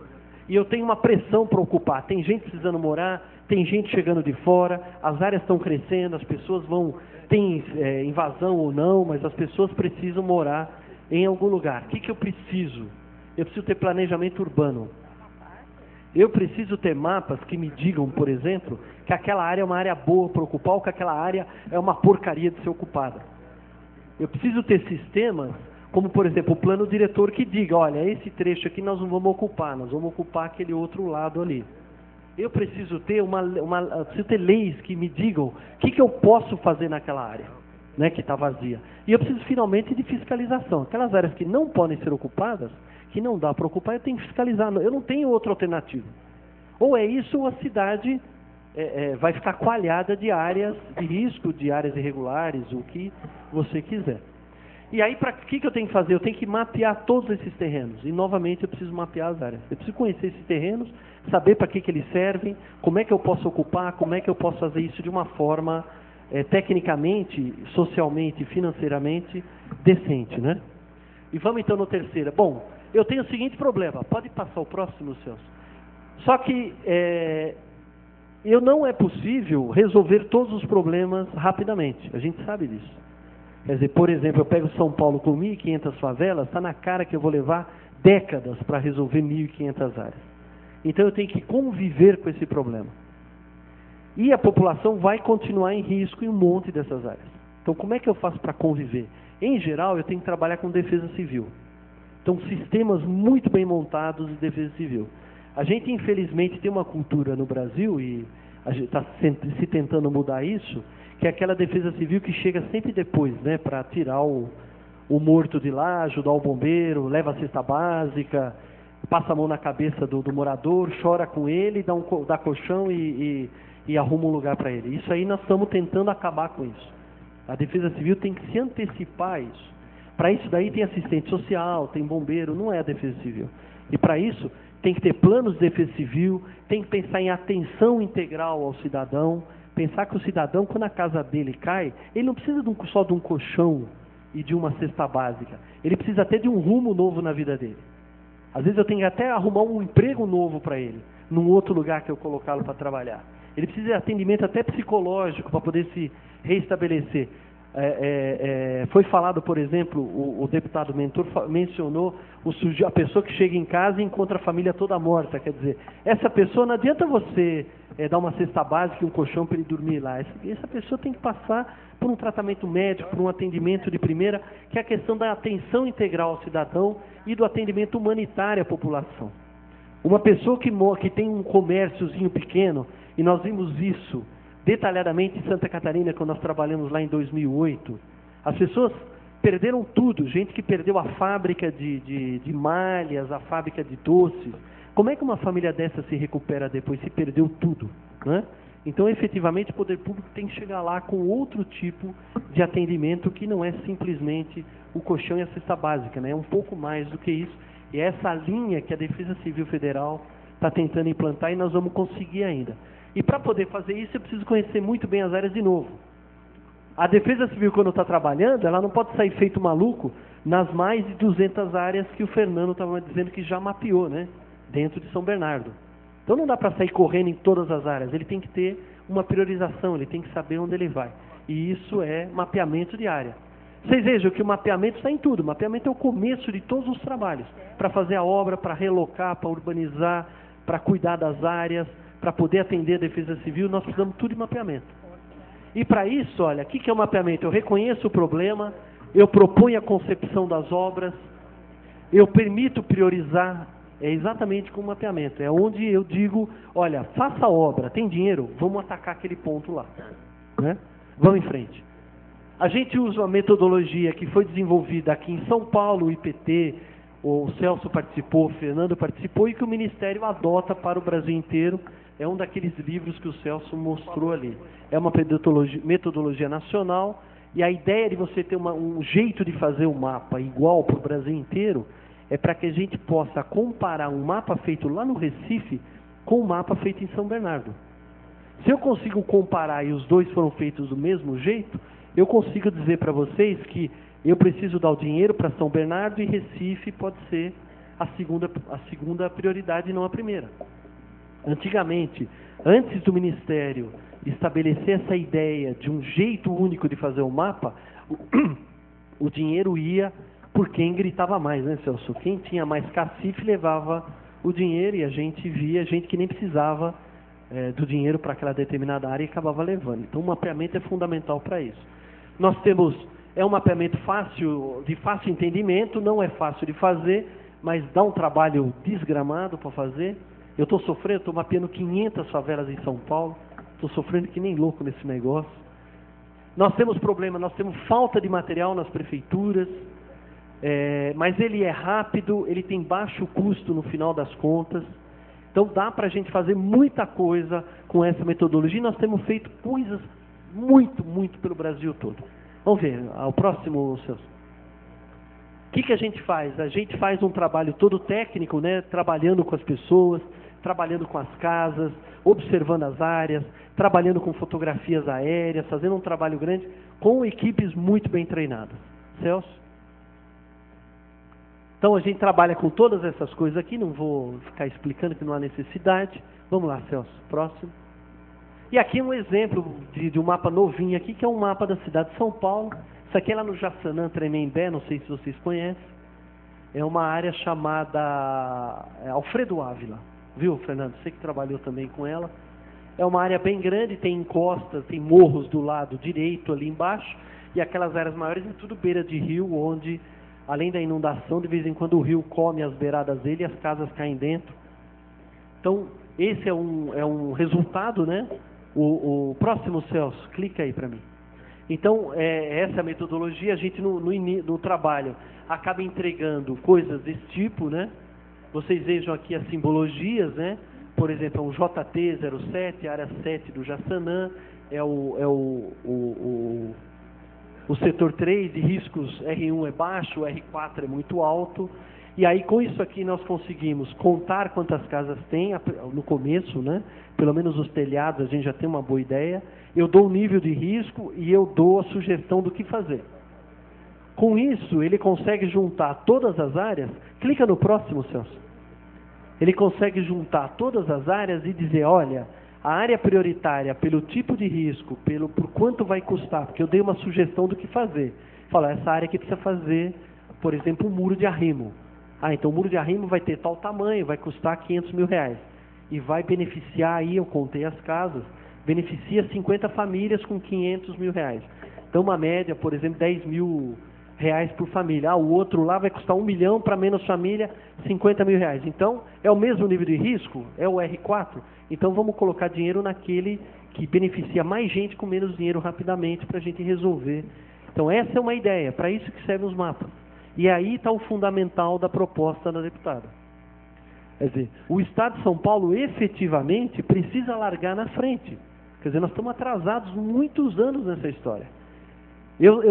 E eu tenho uma pressão para ocupar. Tem gente precisando morar, tem gente chegando de fora, as áreas estão crescendo, as pessoas vão... Tem invasão ou não, mas as pessoas precisam morar em algum lugar. O que eu preciso? Eu preciso ter planejamento urbano. Eu preciso ter mapas que me digam, por exemplo, que aquela área é uma área boa para ocupar ou que aquela área é uma porcaria de ser ocupada. Eu preciso ter sistemas, como por exemplo o plano diretor que diga, olha, esse trecho aqui nós não vamos ocupar, nós vamos ocupar aquele outro lado ali. Eu preciso ter preciso ter leis que me digam o que eu posso fazer naquela área, né, que está vazia. E eu preciso finalmente de fiscalização. Aquelas áreas que não podem ser ocupadas, que não dá para ocupar, eu tenho que fiscalizar. Eu não tenho outra alternativa. Ou é isso ou a cidade vai ficar coalhada de áreas de risco, de áreas irregulares, o que você quiser. E aí, o que eu tenho que fazer? Eu tenho que mapear todos esses terrenos. E, novamente, eu preciso mapear as áreas. Eu preciso conhecer esses terrenos, saber para que eles servem, como é que eu posso ocupar, como é que eu posso fazer isso de uma forma tecnicamente, socialmente, financeiramente decente, né? E vamos, então, no terceiro. Bom, eu tenho o seguinte problema. Pode passar o próximo, Celso? Só que não é possível resolver todos os problemas rapidamente. A gente sabe disso. Quer dizer, por exemplo, eu pego São Paulo com 1.500 favelas, está na cara que eu vou levar décadas para resolver 1.500 áreas. Então eu tenho que conviver com esse problema. E a população vai continuar em risco em um monte dessas áreas. Então como é que eu faço para conviver? Em geral, eu tenho que trabalhar com defesa civil. Então, sistemas muito bem montados de defesa civil. A gente, infelizmente, tem uma cultura no Brasil, e a gente está se tentando mudar isso, que é aquela defesa civil que chega sempre depois, né, para tirar o morto de lá, ajudar o bombeiro, leva a cesta básica, passa a mão na cabeça do morador, chora com ele, dá colchão e arruma um lugar para ele. Isso aí nós estamos tentando acabar com isso. A defesa civil tem que se antecipar a isso. Para isso daí tem assistente social, tem bombeiro, não é a defesa civil. E para isso tem que ter planos de defesa civil, tem que pensar em atenção integral ao cidadão, pensar que o cidadão, quando a casa dele cai, ele não precisa só de um colchão e de uma cesta básica. Ele precisa até de um rumo novo na vida dele. Às vezes eu tenho que até arrumar um emprego novo para ele, num outro lugar que eu colocá-lo para trabalhar. Ele precisa de atendimento até psicológico para poder se reestabelecer. Foi falado, por exemplo, o deputado mentor mencionou a pessoa que chega em casa e encontra a família toda morta. Quer dizer, essa pessoa, não adianta você dar uma cesta básica e um colchão para ele dormir lá. Essa pessoa tem que passar por um tratamento médico, por um atendimento de primeira, que é a questão da atenção integral ao cidadão e do atendimento humanitário à população. Uma pessoa que tem um comérciozinho pequeno, e nós vimos isso detalhadamente em Santa Catarina, quando nós trabalhamos lá em 2008, As pessoas perderam tudo, gente que perdeu a fábrica de malhas, a fábrica de doces. Como é que uma família dessa se recupera depois se perdeu tudo, né? Então, efetivamente, o poder público tem que chegar lá com outro tipo de atendimento que não é simplesmente o colchão e a cesta básica, né? É um pouco mais do que isso. E é essa linha que a Defesa Civil Federal está tentando implantar e nós vamos conseguir ainda. E para poder fazer isso, eu preciso conhecer muito bem as áreas de novo. A Defesa Civil, quando está trabalhando, ela não pode sair feito maluco nas mais de 200 áreas que o Fernando estava dizendo que já mapeou, né? Dentro de São Bernardo. Então não dá para sair correndo em todas as áreas, ele tem que ter uma priorização, ele tem que saber onde ele vai. E isso é mapeamento de área. Vocês vejam que o mapeamento está em tudo, o mapeamento é o começo de todos os trabalhos, para fazer a obra, para relocar, para urbanizar, para cuidar das áreas, para poder atender a Defesa Civil, nós precisamos tudo de mapeamento. E para isso, olha, o que é o mapeamento? Eu reconheço o problema, eu proponho a concepção das obras, eu permito priorizar. É exatamente como mapeamento, é onde eu digo, olha, faça a obra, tem dinheiro, vamos atacar aquele ponto lá, né? Vamos em frente. A gente usa uma metodologia que foi desenvolvida aqui em São Paulo, o IPT, o Celso participou, o Fernando participou, e que o Ministério adota para o Brasil inteiro. É um daqueles livros que o Celso mostrou ali. É uma metodologia nacional, e a ideia de você ter um jeito de fazer o mapa igual para o Brasil inteiro é para que a gente possa comparar um mapa feito lá no Recife com um mapa feito em São Bernardo. Se eu consigo comparar e os dois foram feitos do mesmo jeito, eu consigo dizer para vocês que eu preciso dar o dinheiro para São Bernardo e Recife pode ser a segunda prioridade e não a primeira. Antigamente, antes do Ministério estabelecer essa ideia de um jeito único de fazer o mapa, o dinheiro ia por quem gritava mais, né, Celso? Quem tinha mais cacife levava o dinheiro e a gente via gente que nem precisava do dinheiro para aquela determinada área e acabava levando. Então o mapeamento é fundamental para isso. Nós temos, um mapeamento de fácil entendimento, não é fácil de fazer, mas dá um trabalho desgramado para fazer. Eu estou sofrendo, estou mapeando 500 favelas em São Paulo, estou sofrendo que nem louco nesse negócio. Nós temos problema, nós temos falta de material nas prefeituras, mas ele é rápido, ele tem baixo custo no final das contas. Então dá para a gente fazer muita coisa com essa metodologia. Nós temos feito coisas muito, muito pelo Brasil todo. Vamos ver, o próximo, Celso. O que a gente faz? A gente faz um trabalho todo técnico, né? Trabalhando com as pessoas, trabalhando com as casas, observando as áreas, trabalhando com fotografias aéreas, fazendo um trabalho grande com equipes muito bem treinadas. Celso? Então a gente trabalha com todas essas coisas aqui, não vou ficar explicando que não há necessidade. Vamos lá, Celso, próximo. E aqui um exemplo de um mapa novinho aqui, que é um mapa da cidade de São Paulo. Isso aqui é lá no Jaçanã, Tremembé, não sei se vocês conhecem. É uma área chamada Alfredo Ávila. Viu, Fernando? Você que trabalhou também com ela. É uma área bem grande, tem encostas, tem morros do lado direito ali embaixo. E aquelas áreas maiores é tudo beira de rio, onde, além da inundação, de vez em quando o rio come as beiradas dele e as casas caem dentro. Então, esse é um resultado, né? O próximo, Celso, clica aí para mim. Então, essa é a metodologia. A gente, no trabalho, acaba entregando coisas desse tipo, né? Vocês vejam aqui as simbologias, né? Por exemplo, é um JT-07, área 7 do Jaçanã, é o setor 3 de riscos, R1 é baixo, R4 é muito alto. E aí, com isso aqui, nós conseguimos contar quantas casas tem no começo, né? Pelo menos os telhados, a gente já tem uma boa ideia. Eu dou o nível de risco e eu dou a sugestão do que fazer. Com isso, ele consegue juntar todas as áreas. Clica no próximo, Celso. Ele consegue juntar todas as áreas e dizer, olha, a área prioritária, pelo tipo de risco, por quanto vai custar, porque eu dei uma sugestão do que fazer. Fala, essa área aqui precisa fazer, por exemplo, um muro de arrimo. Então o muro de arrimo vai ter tal tamanho, vai custar R$500 mil. E vai beneficiar aí, eu contei as casas, beneficia 50 famílias com R$500 mil. Então uma média, por exemplo, R$10 mil por família. O outro lá vai custar R$1 milhão para menos família, R$50 mil. Então, é o mesmo nível de risco? É o R4? Então vamos colocar dinheiro naquele que beneficia mais gente com menos dinheiro rapidamente para a gente resolver Então essa é uma ideia, para isso que servem os mapas. E aí está o fundamental da proposta da deputada. Quer dizer, o Estado de São Paulo efetivamente precisa largar na frente. Quer dizer, nós estamos atrasados muitos anos nessa história. Eu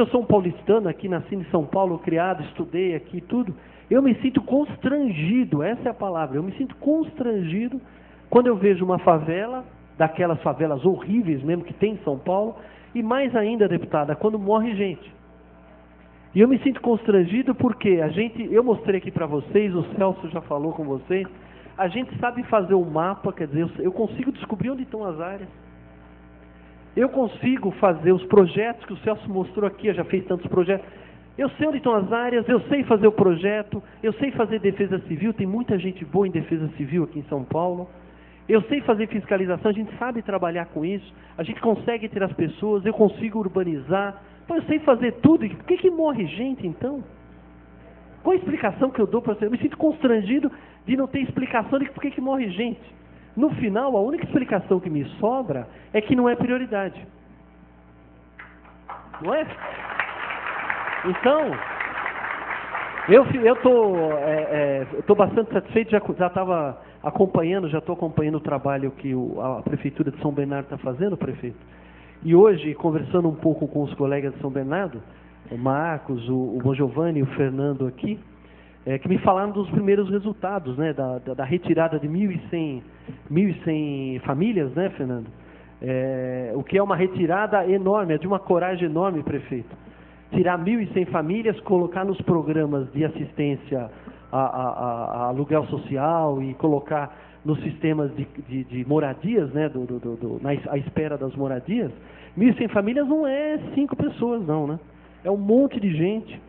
sou um paulistano aqui, nasci em São Paulo, criado, estudei aqui tudo. Eu me sinto constrangido, essa é a palavra, eu me sinto constrangido quando eu vejo uma favela, daquelas favelas horríveis mesmo que tem em São Paulo, e mais ainda, deputada, quando morre gente. E eu me sinto constrangido porque eu mostrei aqui para vocês, o Celso já falou com vocês, a gente sabe fazer um mapa, quer dizer, eu consigo descobrir onde estão as áreas. Eu consigo fazer os projetos que o Celso mostrou aqui, eu já fiz tantos projetos. Eu sei onde estão as áreas, eu sei fazer o projeto, eu sei fazer defesa civil, tem muita gente boa em defesa civil aqui em São Paulo. Eu sei fazer fiscalização, a gente sabe trabalhar com isso, a gente consegue ter as pessoas, eu consigo urbanizar. Pô, eu sei fazer tudo, e por que morre gente então? Qual a explicação que eu dou para você? Eu me sinto constrangido de não ter explicação de por que morre gente. No final, a única explicação que me sobra é que não é prioridade. Não é? Então, eu estou bastante satisfeito, já estava acompanhando, já estou acompanhando o trabalho que a Prefeitura de São Bernardo está fazendo, prefeito. E hoje, conversando um pouco com os colegas de São Bernardo, o Marcos, o Bom Giovanni e o Fernando aqui, que me falaram dos primeiros resultados, né, da retirada de 1.100 famílias, né, Fernando? O que é uma retirada enorme, é de uma coragem enorme, prefeito. Tirar 1.100 famílias, colocar nos programas de assistência a aluguel social e colocar nos sistemas de moradias, né, à espera das moradias. 1.100 famílias não é 5 pessoas, não, né? É um monte de gente.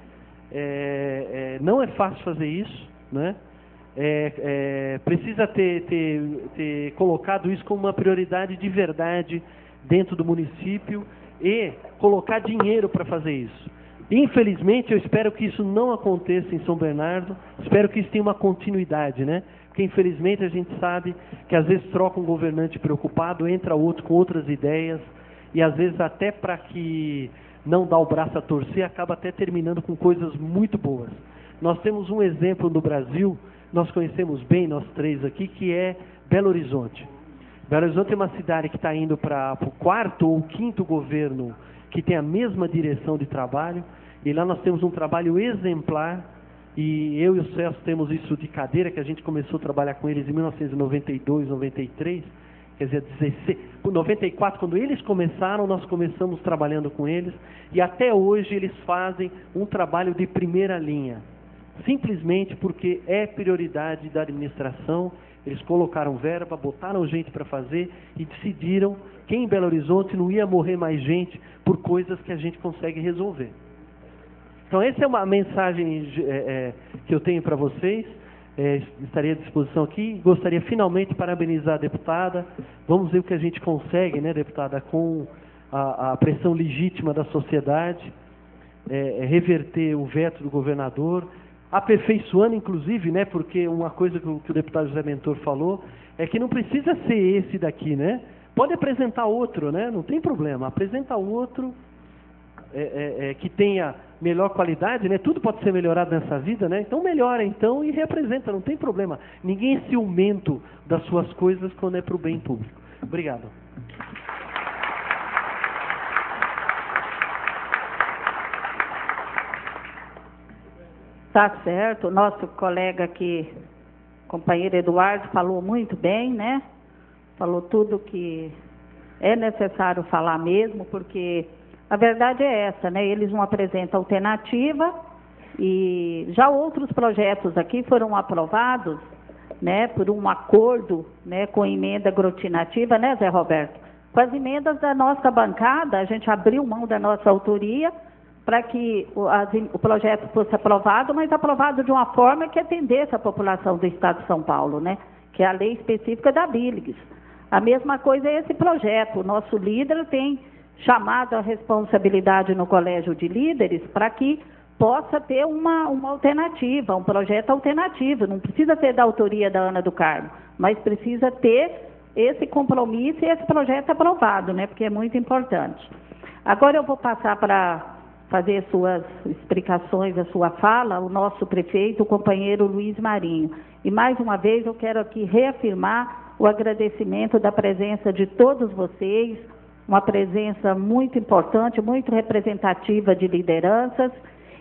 Não é fácil fazer isso, né? Precisa ter colocado isso como uma prioridade de verdade dentro do município e colocar dinheiro para fazer isso. Infelizmente, eu espero que isso não aconteça em São Bernardo, espero que isso tenha uma continuidade, né? Porque infelizmente a gente sabe que às vezes troca um governante preocupado, entra outro com outras ideias, e às vezes até para que não dá o braço a torcer, acaba até terminando com coisas muito boas. Nós temos um exemplo no Brasil, nós conhecemos bem, nós três aqui, que é Belo Horizonte. Belo Horizonte é uma cidade que está indo para o 4º ou 5º governo que tem a mesma direção de trabalho, e lá nós temos um trabalho exemplar, e eu e o Celso temos isso de cadeira, que a gente começou a trabalhar com eles em 1992, 93, quer dizer, 94, quando eles começaram, nós começamos trabalhando com eles, e até hoje eles fazem um trabalho de primeira linha, simplesmente porque é prioridade da administração. Eles colocaram verba, botaram gente para fazer e decidiram que em Belo Horizonte não ia morrer mais gente por coisas que a gente consegue resolver. Então essa é uma mensagem que eu tenho para vocês. Estaria à disposição aqui. Gostaria finalmente de parabenizar a deputada. Vamos ver o que a gente consegue, né, deputada, com a pressão legítima da sociedade, reverter o veto do governador, aperfeiçoando inclusive, né, porque uma coisa que o deputado José Mentor falou é que não precisa ser esse daqui, né? Pode apresentar outro, né? Não tem problema, apresenta outro que tenha melhor qualidade, né? Tudo pode ser melhorado nessa vida, né? Então melhora então e reapresenta, não tem problema. Ninguém é ciumento das suas coisas quando é para o bem público. Obrigado. Tá certo, o nosso colega aqui, companheiro Eduardo, falou muito bem, né? Falou tudo que é necessário falar mesmo, porque a verdade é essa, né? Eles não apresentam alternativa e já outros projetos aqui foram aprovados, né, por um acordo, né, com emenda aglutinativa, né, Zé Roberto? Com as emendas da nossa bancada, a gente abriu mão da nossa autoria para que o projeto fosse aprovado, mas aprovado de uma forma que atendesse a população do Estado de São Paulo, né? Que é a lei específica da Billigs. A mesma coisa é esse projeto. O nosso líder tem chamado a responsabilidade no Colégio de Líderes para que possa ter uma alternativa, um projeto alternativo. Não precisa ser da autoria da Ana do Carmo, mas precisa ter esse compromisso e esse projeto aprovado, né? Porque é muito importante. Agora eu vou passar para fazer suas explicações, a sua fala, o nosso prefeito, o companheiro Luiz Marinho. E mais uma vez eu quero aqui reafirmar o agradecimento da presença de todos vocês, uma presença muito importante, muito representativa de lideranças,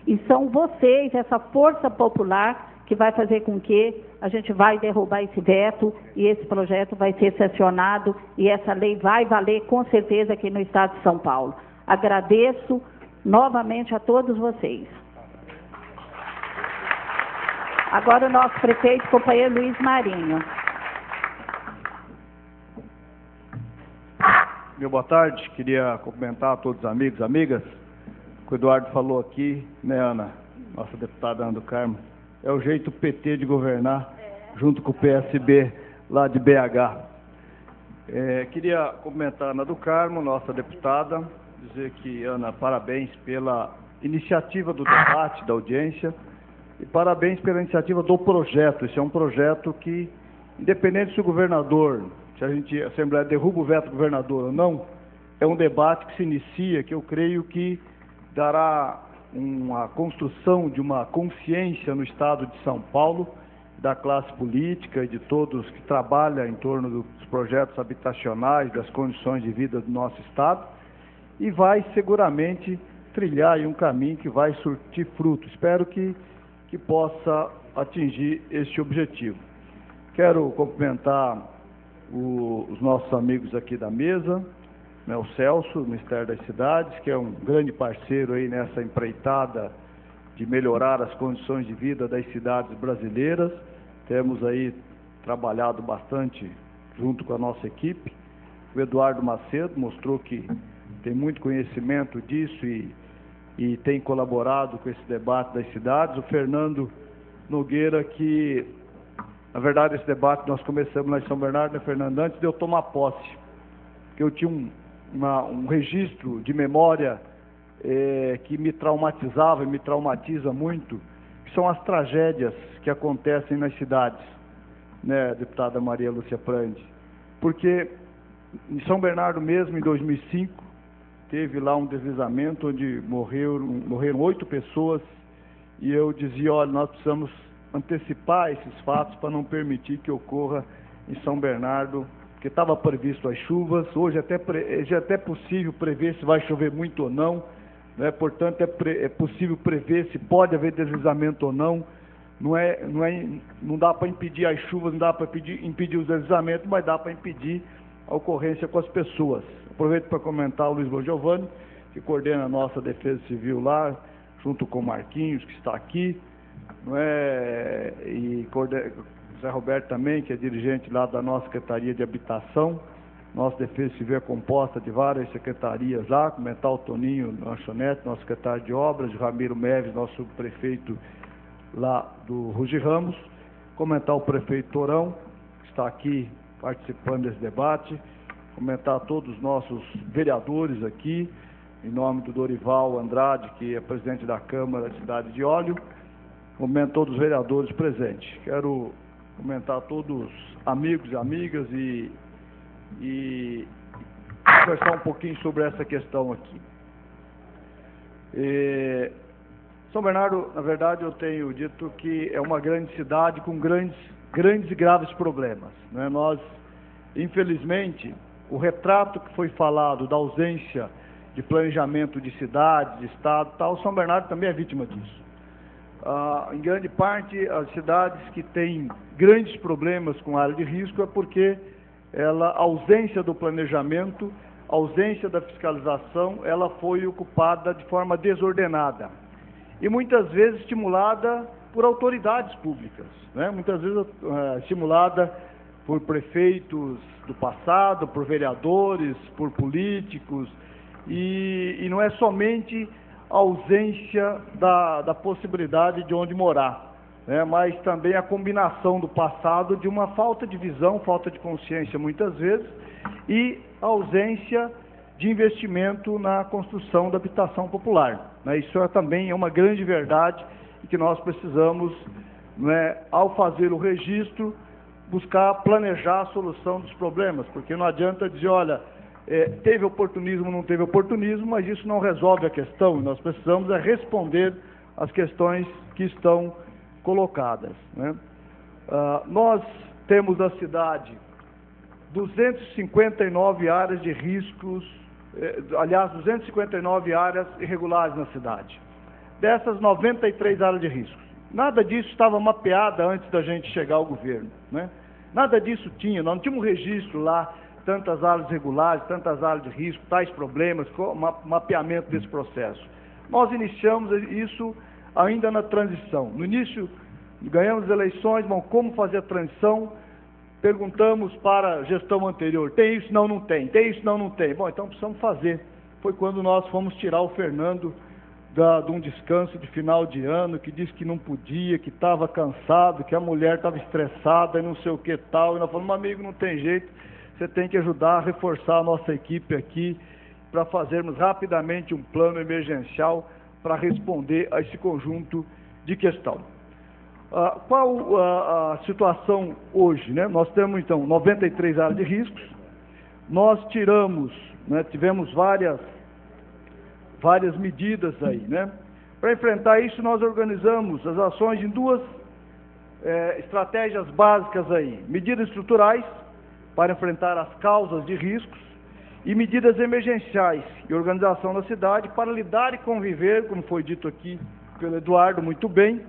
e são vocês, essa força popular, que vai fazer com que a gente vai derrubar esse veto e esse projeto vai ser sancionado e essa lei vai valer com certeza aqui no estado de São Paulo. Agradeço novamente a todos vocês. Agora o nosso prefeito, companheiro Luiz Marinho. Meu boa tarde, queria cumprimentar a todos os amigos e amigas. O Eduardo falou aqui, né, Ana, nossa deputada Ana do Carmo, é o jeito PT de governar, junto com o PSB lá de BH. Queria cumprimentar a Ana do Carmo, nossa deputada, dizer que, Ana, parabéns pela iniciativa do debate, da audiência, e parabéns pela iniciativa do projeto. Esse é um projeto que, independente se o governador, se a Assembleia derruba o veto do governador ou não, é um debate que se inicia, que eu creio que dará uma construção de uma consciência no estado de São Paulo, da classe política e de todos que trabalham em torno dos projetos habitacionais, das condições de vida do nosso estado, e vai seguramente trilhar aí um caminho que vai surtir fruto. Espero que possa atingir este objetivo. Quero cumprimentar os nossos amigos aqui da mesa, né, o Celso, do Ministério das Cidades, que é um grande parceiro aí nessa empreitada de melhorar as condições de vida das cidades brasileiras. Temos aí trabalhado bastante junto com a nossa equipe. O Eduardo Macedo mostrou que tem muito conhecimento disso e tem colaborado com esse debate das cidades. O Fernando Nogueira, que, na verdade, esse debate nós começamos lá em São Bernardo, né, Fernando, antes de eu tomar posse, porque eu tinha um registro de memória que me traumatizava e me traumatiza muito, que são as tragédias que acontecem nas cidades, né, deputada Maria Lúcia Prandi? Porque em São Bernardo mesmo, em 2005, teve lá um deslizamento onde morreram 8 pessoas, e eu dizia, olha, nós precisamos antecipar esses fatos para não permitir que ocorra em São Bernardo, porque estava previsto as chuvas. Hoje já é até possível prever se vai chover muito ou não, né? Portanto, é possível prever se pode haver deslizamento ou não. Não dá para impedir as chuvas, não dá para impedir os deslizamentos, mas dá para impedir a ocorrência com as pessoas. Aproveito para comentar o Luiz Bongiovanni, que coordena a nossa Defesa Civil lá, junto com o Marquinhos, que está aqui, não é? E Zé Roberto também, que é dirigente lá da nossa Secretaria de Habitação. Nossa Defesa Civil é composta de várias secretarias lá, comentar o Toninho Lanchonete, nosso secretário de Obras, o Ramiro Meves, nosso prefeito lá do Rugi Ramos, comentar o prefeito Torão, que está aqui participando desse debate, comentar todos os nossos vereadores aqui, em nome do Dorival Andrade, que é presidente da Câmara da Cidade de Óleo, comentar todos os vereadores presentes. Quero comentar todos amigos e amigas e conversar um pouquinho sobre essa questão aqui. São Bernardo, na verdade, eu tenho dito que é uma grande cidade com grandes e graves problemas, né? Nós, infelizmente, o retrato que foi falado da ausência de planejamento de cidade, de estado, tal, São Bernardo também é vítima disso. Em grande parte, as cidades que têm grandes problemas com área de risco é porque a ausência do planejamento, a ausência da fiscalização, ela foi ocupada de forma desordenada e muitas vezes estimulada por autoridades públicas, né? Muitas vezes estimulada por prefeitos do passado, por vereadores, por políticos, e não é somente a ausência da possibilidade de onde morar, né? Mas também a combinação do passado de uma falta de visão, falta de consciência muitas vezes, e a ausência de investimento na construção da habitação popular, né? Isso também é uma grande verdade e que nós precisamos, né, ao fazer o registro, buscar planejar a solução dos problemas, porque não adianta dizer, olha, teve oportunismo, não teve oportunismo, mas isso não resolve a questão. Nós precisamos responder às questões que estão colocadas, né? Nós temos na cidade 259 áreas de riscos, 259 áreas irregulares na cidade. Dessas, 93 áreas de riscos. Nada disso estava mapeado antes da gente chegar ao governo, né? Nada disso tinha, nós não tínhamos um registro lá, tantas áreas regulares, tantas áreas de risco, tais problemas, mapeamento desse processo. Nós iniciamos isso ainda na transição. No início, ganhamos as eleições, bom, como fazer a transição? Perguntamos para a gestão anterior, tem isso? Não, não tem. Tem isso? Não, não tem. Bom, então precisamos fazer. Foi quando nós fomos tirar o Fernando de um descanso de final de ano, que disse que não podia, que estava cansado, que a mulher estava estressada e não sei o que tal. E nós falamos, amigo, não tem jeito, você tem que ajudar a reforçar a nossa equipe aqui para fazermos rapidamente um plano emergencial para responder a esse conjunto de questão. Qual a situação hoje, né? Nós temos, então, 93 áreas de riscos, nós tiramos, né, tivemos várias medidas aí, né? Para enfrentar isso, nós organizamos as ações em duas estratégias básicas aí, medidas estruturais, para enfrentar as causas de riscos, e medidas emergenciais e organização da cidade para lidar e conviver, como foi dito aqui pelo Eduardo muito bem,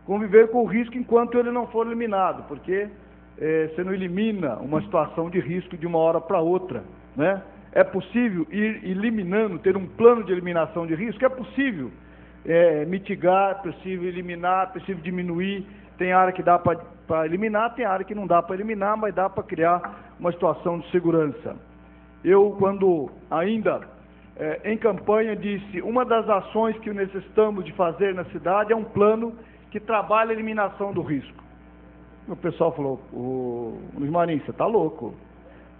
conviver com o risco enquanto ele não for eliminado, porque você não elimina uma situação de risco de uma hora para outra, né? É possível ir eliminando, ter um plano de eliminação de risco, é possível mitigar, é possível eliminar, é possível diminuir, tem área que dá para eliminar, tem área que não dá para eliminar, mas dá para criar uma situação de segurança. Eu, quando ainda em campanha, disse, uma das ações que necessitamos de fazer na cidade é um plano que trabalha a eliminação do risco. O pessoal falou, Luiz Marinho, você está louco?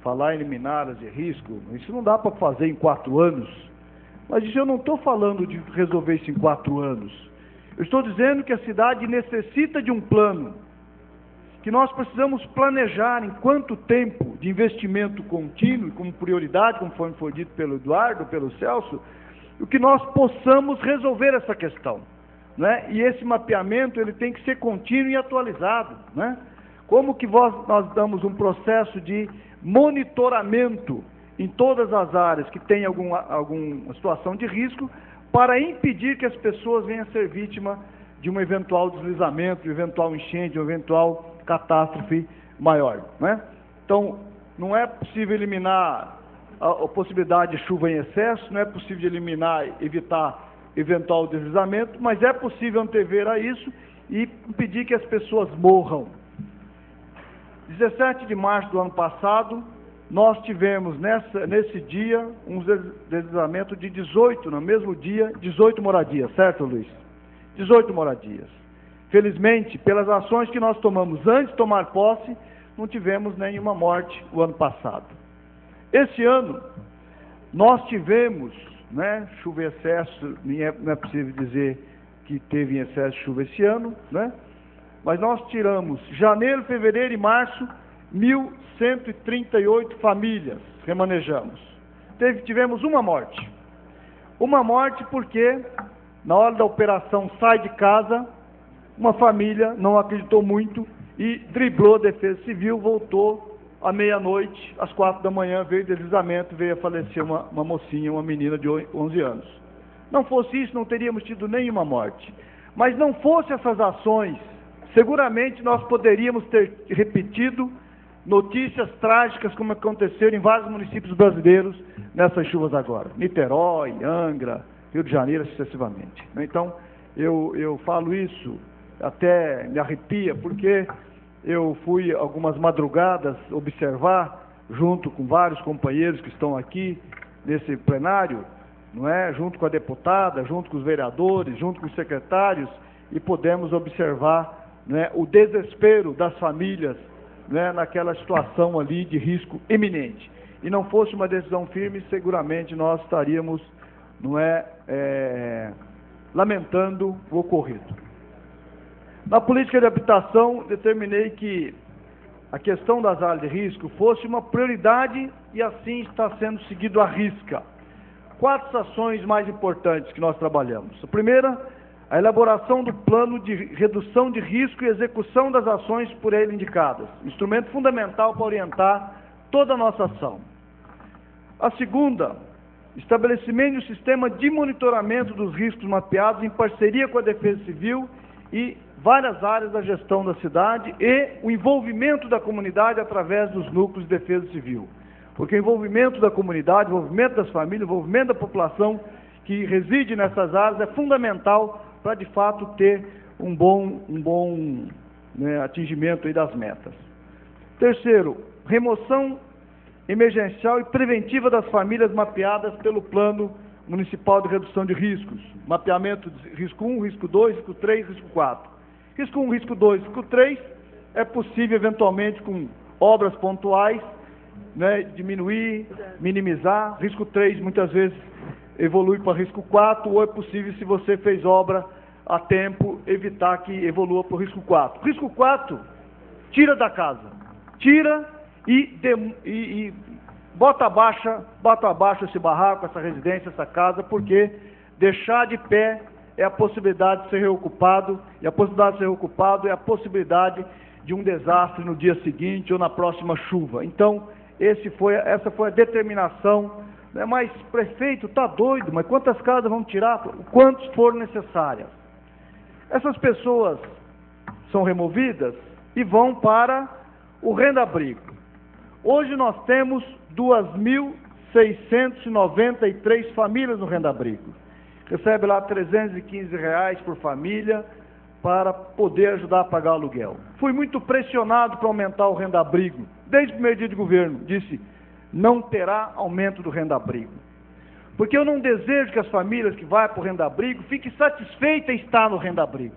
Falar em eliminar áreas de risco, isso não dá para fazer em 4 anos. Mas isso eu não estou falando de resolver isso em 4 anos. Eu estou dizendo que a cidade necessita de um plano, que nós precisamos planejar em quanto tempo de investimento contínuo, como prioridade, conforme foi dito pelo Eduardo, pelo Celso, o que nós possamos resolver essa questão, né? E esse mapeamento ele tem que ser contínuo e atualizado, né? Como que nós damos um processo de monitoramento em todas as áreas que tem alguma situação de risco para impedir que as pessoas venham a ser vítima de um eventual deslizamento, de um eventual enchente, de uma eventual catástrofe maior, né? Então, não é possível eliminar a possibilidade de chuva em excesso, não é possível evitar eventual deslizamento, mas é possível antever a isso e impedir que as pessoas morram. 17 de março do ano passado, nós tivemos nesse dia um deslizamento de 18, no mesmo dia, 18 moradias, certo, Luiz? 18 moradias. Felizmente, pelas ações que nós tomamos antes de tomar posse, não tivemos nenhuma morte o ano passado. Esse ano, nós tivemos, né, chuva em excesso, não é possível dizer que teve em excesso de chuva esse ano, né? Mas nós tiramos janeiro, fevereiro e março, 1.138 famílias, remanejamos. Tivemos uma morte. Uma morte porque, na hora da operação Sai de Casa, uma família não acreditou muito e driblou a Defesa Civil, voltou à meia-noite, às 4 da manhã, veio deslizamento, veio a falecer uma mocinha, uma menina de 11 anos. Não fosse isso, não teríamos tido nenhuma morte. Mas não fosse essas ações, seguramente nós poderíamos ter repetido notícias trágicas como aconteceram em vários municípios brasileiros nessas chuvas agora. Niterói, Angra, Rio de Janeiro, sucessivamente. Então, eu falo isso, até me arrepia, porque eu fui algumas madrugadas observar, junto com vários companheiros que estão aqui nesse plenário, não é? Junto com a deputada, junto com os vereadores, junto com os secretários, e podemos observar, né, o desespero das famílias, né, naquela situação ali de risco iminente. E não fosse uma decisão firme, seguramente nós estaríamos, não lamentando o ocorrido. Na política de habitação, determinei que a questão das áreas de risco fosse uma prioridade e assim está sendo seguido à risca. 4 ações mais importantes que nós trabalhamos. A primeira, a elaboração do plano de redução de risco e execução das ações por ele indicadas, instrumento fundamental para orientar toda a nossa ação. A segunda, estabelecimento de um sistema de monitoramento dos riscos mapeados em parceria com a Defesa Civil e várias áreas da gestão da cidade e o envolvimento da comunidade através dos núcleos de defesa civil. Porque o envolvimento da comunidade, o envolvimento das famílias, o envolvimento da população que reside nessas áreas é fundamental para, de fato, ter um bom atingimento aí das metas. Terceiro, remoção emergencial e preventiva das famílias mapeadas pelo Plano Municipal de Redução de Riscos. Mapeamento de risco 1, risco 2, risco 3, risco 4. Risco 1, risco 2, risco 3 é possível, eventualmente, com obras pontuais, diminuir, minimizar. Risco 3, muitas vezes, evolui para risco 4, ou é possível, se você fez obra a tempo, evitar que evolua para o risco 4. Risco 4, tira da casa. Tira e bota abaixo esse barraco, essa residência, essa casa, porque deixar de pé é a possibilidade de ser reocupado, e a possibilidade de ser reocupado é a possibilidade de um desastre no dia seguinte ou na próxima chuva. Então, essa foi a determinação, né? Mas, prefeito, está doido, mas quantas casas vamos tirar? Quantas forem necessárias. Essas pessoas são removidas e vão para o renda-abrigo. Hoje nós temos 2.693 famílias no renda-abrigo. Recebe lá R$ 315 por família para poder ajudar a pagar o aluguel. Fui muito pressionado para aumentar o renda-abrigo. Desde o primeiro dia de governo, disse, não terá aumento do renda-abrigo. Porque eu não desejo que as famílias que vão para o renda-abrigo fiquem satisfeitas em estar no renda-abrigo.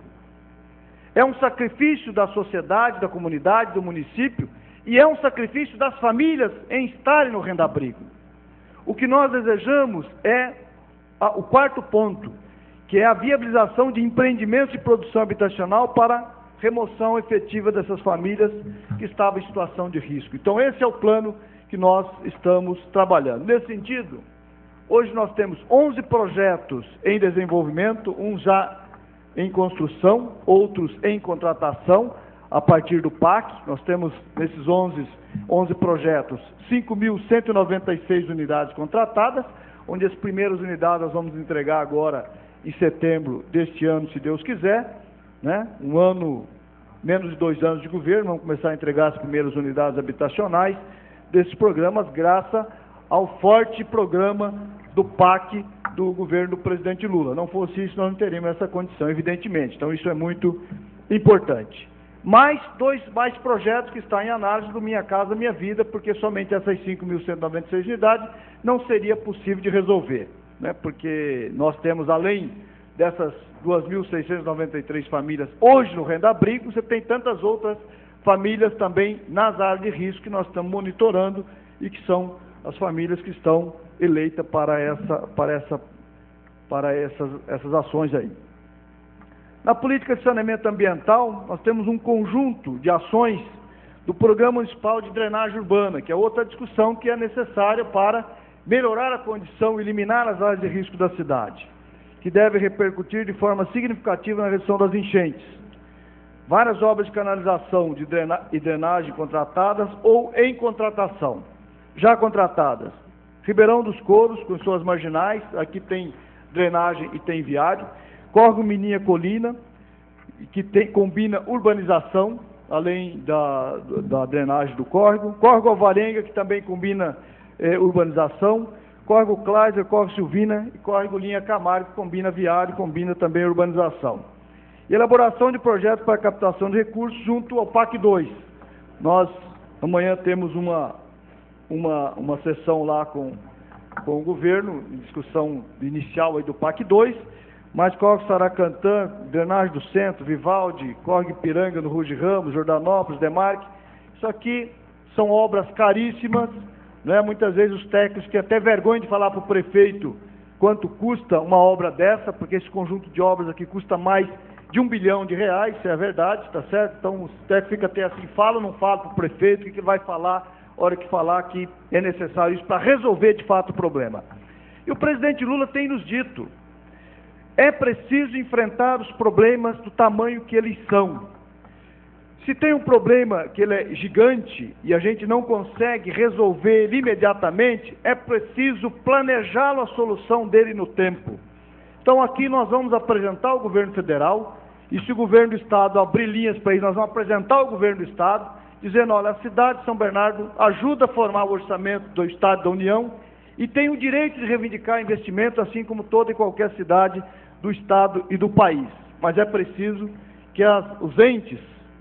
É um sacrifício da sociedade, da comunidade, do município, e é um sacrifício das famílias em estarem no renda-abrigo. O que nós desejamos é o quarto ponto, que é a viabilização de empreendimentos de produção habitacional para remoção efetiva dessas famílias que estavam em situação de risco. Então, esse é o plano que nós estamos trabalhando. Nesse sentido, hoje nós temos 11 projetos em desenvolvimento, uns já em construção, outros em contratação, a partir do PAC. Nós temos, nesses 11 projetos, 5.196 unidades contratadas, onde as primeiras unidades nós vamos entregar agora em setembro deste ano, se Deus quiser, né? Menos de 2 anos de governo, vamos começar a entregar as primeiras unidades habitacionais desses programas, graças ao forte programa do PAC do governo do presidente Lula. Não fosse isso, nós não teríamos essa condição, evidentemente. Então, isso é muito importante. Mais 2 projetos que estão em análise do Minha Casa Minha Vida, porque somente essas 5.196 unidades não seria possível de resolver, né? Porque nós temos, além dessas 2.693 famílias hoje no renda-abrigo, você tem tantas outras famílias também nas áreas de risco que nós estamos monitorando e que são as famílias que estão eleitas para essas ações aí. Na política de saneamento ambiental, nós temos um conjunto de ações do Programa Municipal de Drenagem Urbana, que é outra discussão que é necessária para melhorar a condição e eliminar as áreas de risco da cidade, que deve repercutir de forma significativa na redução das enchentes. Várias obras de canalização e drenagem contratadas ou em contratação. Já contratadas, Ribeirão dos Couros, com suas marginais, aqui tem drenagem e tem viário. Córrego Mininha Colina, que combina urbanização, além da drenagem do córrego. Córrego Alvarenga, que também combina urbanização. Córrego Kleiser, Córrego Silvina e Córrego Linha Camargo, que combina viário e combina também urbanização. E elaboração de projetos para captação de recursos junto ao PAC 2. Nós, amanhã, temos uma sessão lá com o governo, em discussão inicial aí do PAC 2, mas Córrego Saracantã, drenagem do centro, Vivaldi, Córrego Ipiranga no Ruge Ramos, Jordanópolis, Demarque. Isso aqui são obras caríssimas, né? Muitas vezes os técnicos que até vergonha de falar para o prefeito quanto custa uma obra dessa, porque esse conjunto de obras aqui custa mais de R$1 bilhão, isso é a verdade, está certo? Então o técnico fica até assim, fala ou não fala para o prefeito, o que ele vai falar, a hora que falar que é necessário isso para resolver de fato o problema. E o presidente Lula tem nos dito, é preciso enfrentar os problemas do tamanho que eles são. Se tem um problema que ele é gigante e a gente não consegue resolver ele imediatamente, é preciso planejá-lo, a solução dele no tempo. Então aqui nós vamos apresentar ao governo federal, e se o governo do estado abrir linhas para isso, nós vamos apresentar ao governo do estado, dizendo, olha, a cidade de São Bernardo ajuda a formar o orçamento do estado da União e tem o direito de reivindicar investimentos, assim como toda e qualquer cidade do estado e do país. Mas é preciso que os entes,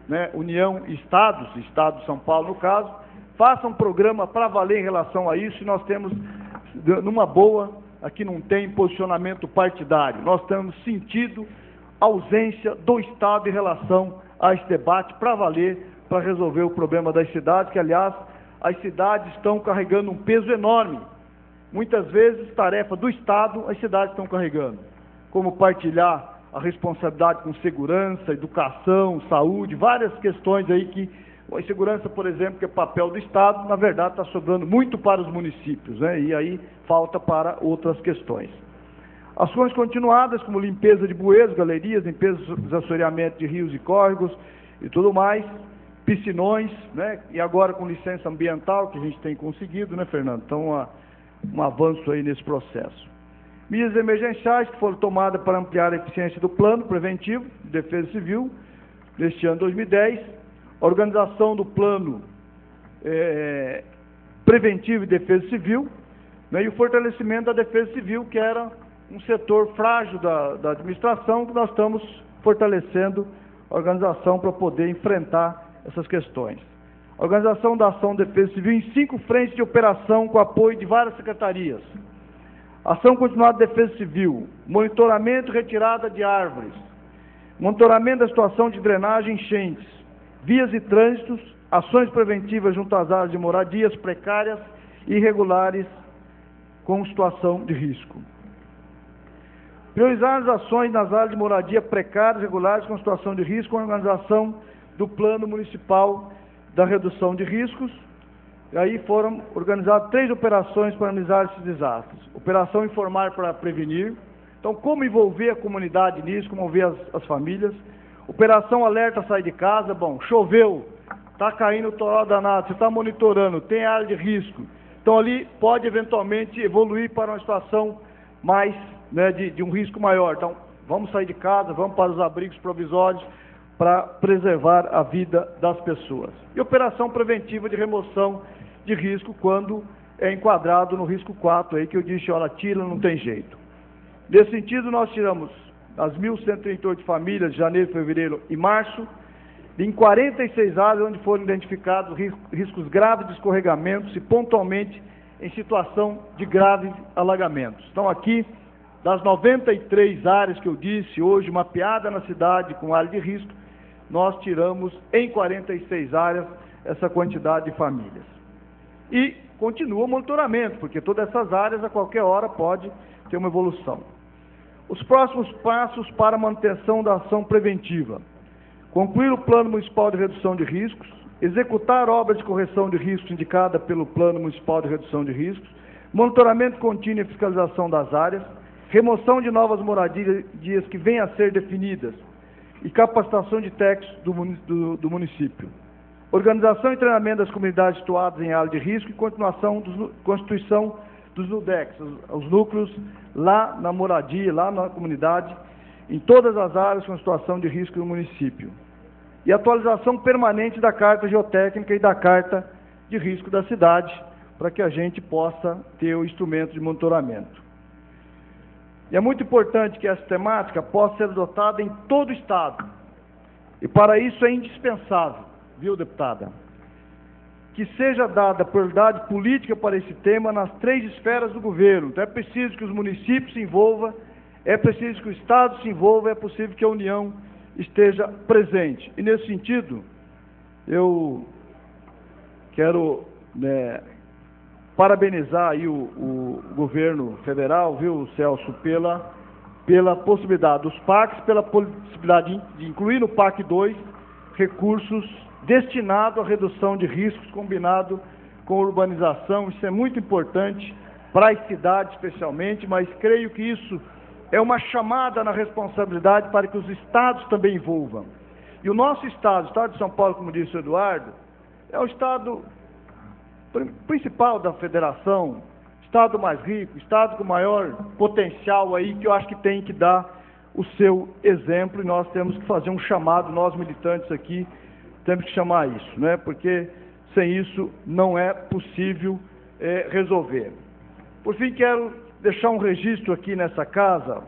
né, União e Estados, Estado de São Paulo no caso, façam um programa para valer em relação a isso, e nós temos, numa boa, aqui não tem posicionamento partidário, nós temos sentido a ausência do Estado em relação a esse debate para valer, para resolver o problema das cidades, que aliás, as cidades estão carregando um peso enorme, muitas vezes tarefa do Estado, as cidades estão carregando, como partilhar a responsabilidade com segurança, educação, saúde, várias questões aí que, a segurança, por exemplo, que é papel do Estado, na verdade está sobrando muito para os municípios, né? E aí falta para outras questões. Ações continuadas, como limpeza de bueiros, galerias, limpeza de assoreamento de rios e córregos e tudo mais, piscinões, né? E agora com licença ambiental, que a gente tem conseguido, né, Fernando? Então, um avanço aí nesse processo. Medidas emergenciais que foram tomadas para ampliar a eficiência do plano preventivo de defesa civil, neste ano 2010, a organização do plano preventivo e defesa civil, né, e o fortalecimento da defesa civil, que era um setor frágil da administração, que nós estamos fortalecendo a organização para poder enfrentar essas questões. A organização da ação de defesa civil em 5 frentes de operação com apoio de várias secretarias. Ação continuada de defesa civil, monitoramento e retirada de árvores, monitoramento da situação de drenagem e enchentes, vias e trânsitos, ações preventivas junto às áreas de moradias precárias e irregulares com situação de risco. Priorizar as ações nas áreas de moradia precárias e irregulares com situação de risco com a organização do Plano Municipal da Redução de Riscos. E aí foram organizadas 3 operações para analisar esses desastres. Operação Informar para Prevenir. Então, como envolver a comunidade nisso, como envolver as famílias. Operação Alerta Sai de Casa. Bom, choveu, está caindo o toró danado, você está monitorando, tem área de risco. Então, ali pode eventualmente evoluir para uma situação mais, né, de um risco maior. Então, vamos sair de casa, vamos para os abrigos provisórios para preservar a vida das pessoas. E operação preventiva de remoção de risco quando é enquadrado no risco 4, aí que eu disse, olha, tira, não tem jeito. Nesse sentido, nós tiramos as 1.138 famílias de janeiro, fevereiro e março, em 46 áreas onde foram identificados riscos graves de escorregamentos e pontualmente em situação de graves alagamentos. Então aqui, das 93 áreas que eu disse hoje, mapeada na cidade com área de risco, nós tiramos em 46 áreas essa quantidade de famílias. E continua o monitoramento, porque todas essas áreas a qualquer hora pode ter uma evolução. Os próximos passos para a manutenção da ação preventiva. Concluir o Plano Municipal de Redução de Riscos, executar obras de correção de riscos indicada pelo Plano Municipal de Redução de Riscos, monitoramento contínuo e fiscalização das áreas, remoção de novas moradias que venham a ser definidas e capacitação de técnicos do município. Organização e treinamento das comunidades situadas em área de risco e constituição dos NUDECs, os núcleos lá na moradia, lá na comunidade, em todas as áreas com situação de risco no município. E atualização permanente da Carta Geotécnica e da Carta de Risco da cidade, para que a gente possa ter o instrumento de monitoramento. E é muito importante que essa temática possa ser adotada em todo o Estado. E para isso é indispensável, viu, deputada, que seja dada prioridade política para esse tema nas 3 esferas do governo. Então é preciso que os municípios se envolvam, é preciso que o Estado se envolva, é possível que a União esteja presente. E nesse sentido, eu quero parabenizar aí o governo federal, viu, Celso, pela pela possibilidade dos parques, pela possibilidade de incluir no Parque 2 recursos destinados à redução de riscos combinado com a urbanização. Isso é muito importante para as cidades especialmente, mas creio que isso é uma chamada na responsabilidade para que os estados também envolvam. E o nosso estado, o estado de São Paulo, como disse o Eduardo, é o estado principal da federação, estado mais rico, estado com maior potencial aí, que eu acho que tem que dar o seu exemplo, e nós temos que fazer um chamado, nós militantes aqui, temos que chamar isso, né? Porque sem isso não é possível resolver. Por fim, quero deixar um registro aqui nessa casa.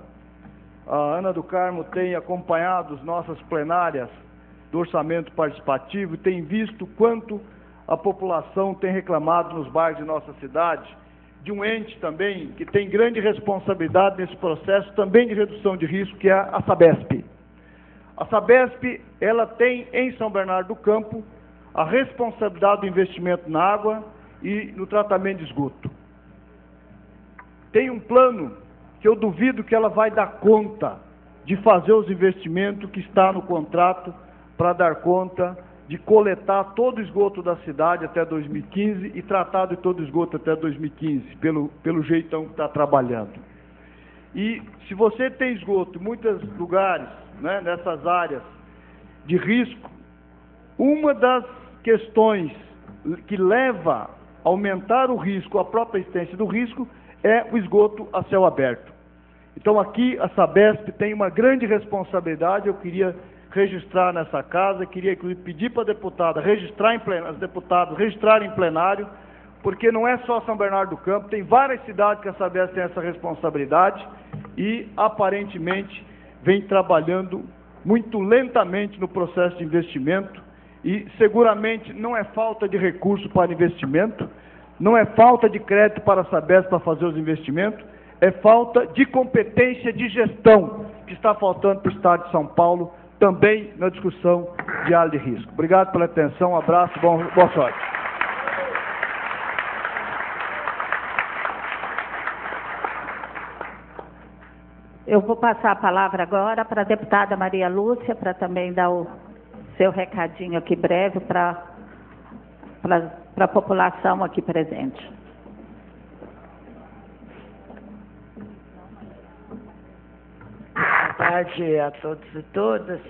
A Ana do Carmo tem acompanhado as nossas plenárias do orçamento participativo e tem visto quanto a população tem reclamado nos bairros de nossa cidade, de um ente também que tem grande responsabilidade nesse processo também de redução de risco, que é a Sabesp. A Sabesp, ela tem em São Bernardo do Campo a responsabilidade do investimento na água e no tratamento de esgoto. Tem um plano que eu duvido que ela vai dar conta de fazer os investimentos que está no contrato para dar conta de coletar todo o esgoto da cidade até 2015 e tratar de todo o esgoto até 2015, pelo jeitão que está trabalhando. E se você tem esgoto em muitos lugares, né, nessas áreas de risco, uma das questões que leva a aumentar o risco, a própria existência do risco, é o esgoto a céu aberto. Então aqui a Sabesp tem uma grande responsabilidade. Eu queria registrar nessa casa, queria inclusive pedir para a deputada registrar em plenário, as deputadas registrarem em plenário, porque não é só São Bernardo do Campo, tem várias cidades que a Sabesp tem essa responsabilidade e aparentemente vem trabalhando muito lentamente no processo de investimento, e seguramente não é falta de recurso para investimento, não é falta de crédito para a Sabesp para fazer os investimentos, é falta de competência de gestão que está faltando para o Estado de São Paulo, também na discussão de área de risco. Obrigado pela atenção, um abraço, boa sorte. Eu vou passar a palavra agora para a deputada Maria Lúcia, para também dar o seu recadinho aqui breve para a população aqui presente. Boa tarde a todos e todas.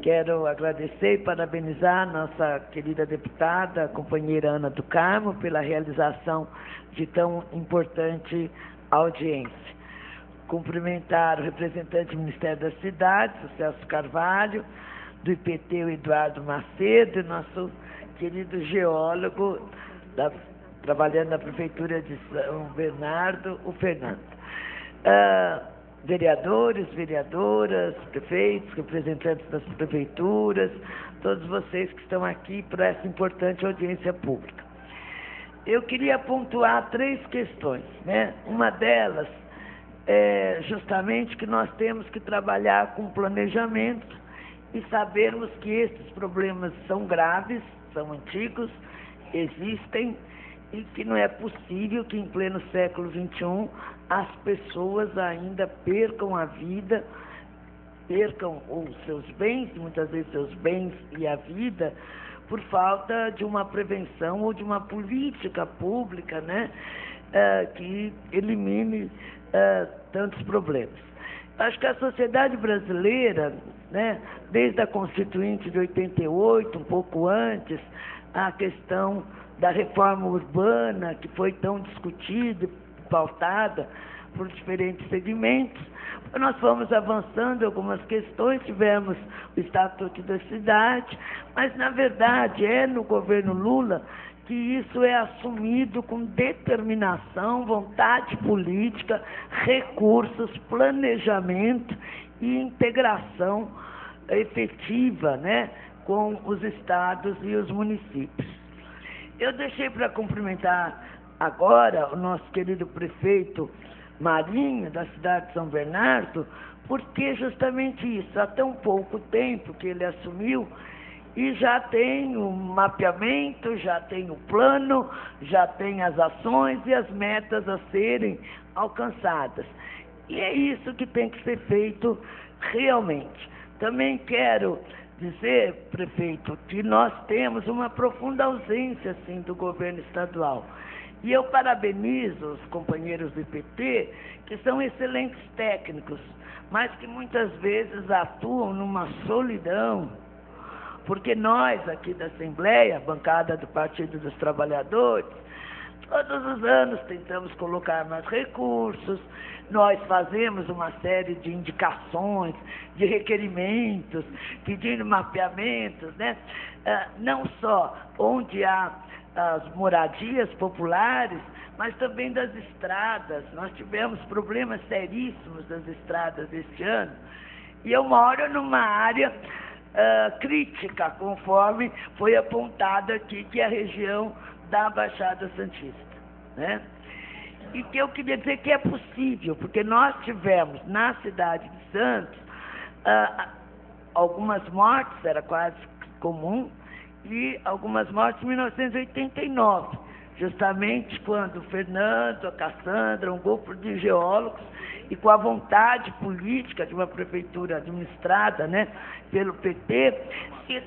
Quero agradecer e parabenizar a nossa querida deputada, a companheira Ana do Carmo, pela realização de tão importante audiência. Cumprimentar o representante do Ministério das Cidades, o Celso Carvalho, do IPT, o Eduardo Macedo, e nosso querido geólogo, trabalhando na Prefeitura de São Bernardo, o Fernando. Vereadores, vereadoras, prefeitos, representantes das prefeituras, todos vocês que estão aqui para essa importante audiência pública. Eu queria pontuar 3 questões, né? Uma delas é justamente que nós temos que trabalhar com planejamento e sabermos que esses problemas são graves, são antigos, existem, e que não é possível que em pleno século XXI as pessoas ainda percam a vida, percam os seus bens, muitas vezes seus bens e a vida, por falta de uma prevenção ou de uma política pública, né, que elimine tantos problemas. Acho que a sociedade brasileira, né, desde a Constituinte de 88, um pouco antes, a questão da reforma urbana, que foi tão discutida e pautada por diferentes segmentos, nós fomos avançando em algumas questões, tivemos o Estatuto da Cidade, mas, na verdade, é no governo Lula que isso é assumido com determinação, vontade política, recursos, planejamento e integração efetiva, né, com os estados e os municípios. Eu deixei para cumprimentar agora o nosso querido prefeito Marinho, da cidade de São Bernardo, porque justamente isso, há tão pouco tempo que ele assumiu, e já tem o mapeamento, já tem o plano, já tem as ações e as metas a serem alcançadas. E é isso que tem que ser feito realmente. Também quero dizer, prefeito, que nós temos uma profunda ausência, assim, do governo estadual. E eu parabenizo os companheiros do PT, que são excelentes técnicos, mas que muitas vezes atuam numa solidão, porque nós aqui da Assembleia, bancada do Partido dos Trabalhadores, todos os anos tentamos colocar mais recursos, nós fazemos uma série de indicações, de requerimentos, pedindo mapeamentos, né? Não só onde há as moradias populares, mas também das estradas. Nós tivemos problemas seríssimos das estradas este ano. E eu moro numa área crítica, conforme foi apontado aqui, que é a região da Baixada Santista, né? E que eu queria dizer que é possível, porque nós tivemos na cidade de Santos algumas mortes, era quase comum, e algumas mortes em 1989, justamente quando o Fernando, a Cassandra, um grupo de geólogos, e com a vontade política de uma prefeitura administrada, né, pelo PT, se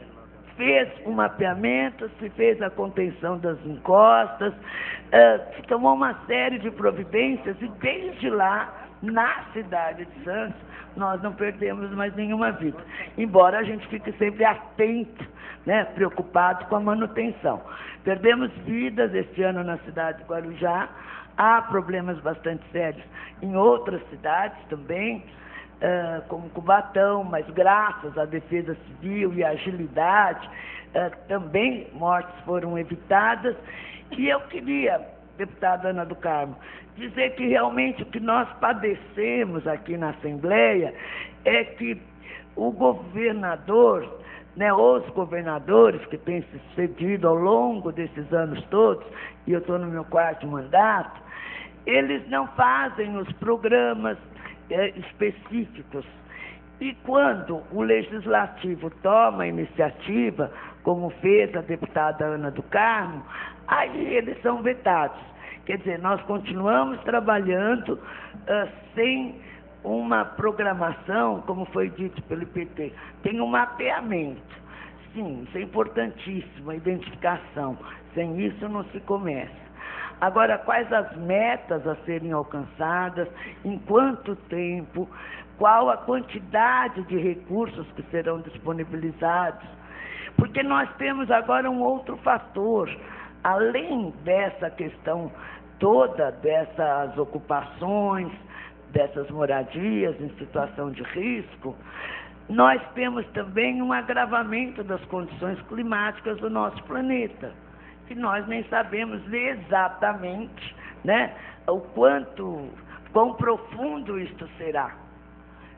fez um mapeamento, se fez a contenção das encostas, se tomou uma série de providências, e desde lá, na cidade de Santos, nós não perdemos mais nenhuma vida, embora a gente fique sempre atento, né, preocupado com a manutenção. Perdemos vidas este ano na cidade de Guarujá, há problemas bastante sérios em outras cidades também, como Cubatão, mas graças à Defesa Civil e à agilidade, também mortes foram evitadas. E eu queria, deputada Ana do Carmo, dizer que realmente o que nós padecemos aqui na Assembleia é que o governador, né, os governadores que têm se sucedido ao longo desses anos todos, e eu estou no meu 4º mandato, eles não fazem os programas específicos. E quando o Legislativo toma a iniciativa, como fez a deputada Ana do Carmo, aí eles são vetados. Quer dizer, nós continuamos trabalhando sem uma programação, como foi dito pelo PT. Tem um mapeamento. Sim, isso é importantíssimo, a identificação. Sem isso não se começa. Agora, quais as metas a serem alcançadas, em quanto tempo, qual a quantidade de recursos que serão disponibilizados? Porque nós temos agora um outro fator, além dessa questão toda, dessas ocupações, dessas moradias em situação de risco, nós temos também um agravamento das condições climáticas do nosso planeta, que nós nem sabemos exatamente, né, quão profundo isto será.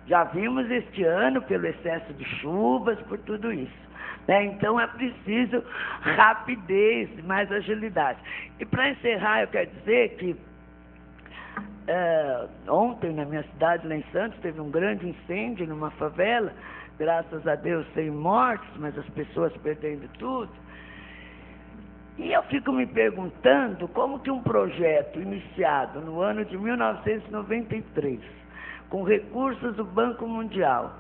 Já vimos este ano pelo excesso de chuvas, por tudo isso, né? Então é preciso rapidez, mais agilidade. E para encerrar, eu quero dizer que ontem na minha cidade, lá em Santos, teve um grande incêndio numa favela, graças a Deus sem mortes, mas as pessoas perdendo tudo. E eu fico me perguntando como que um projeto iniciado no ano de 1993, com recursos do Banco Mundial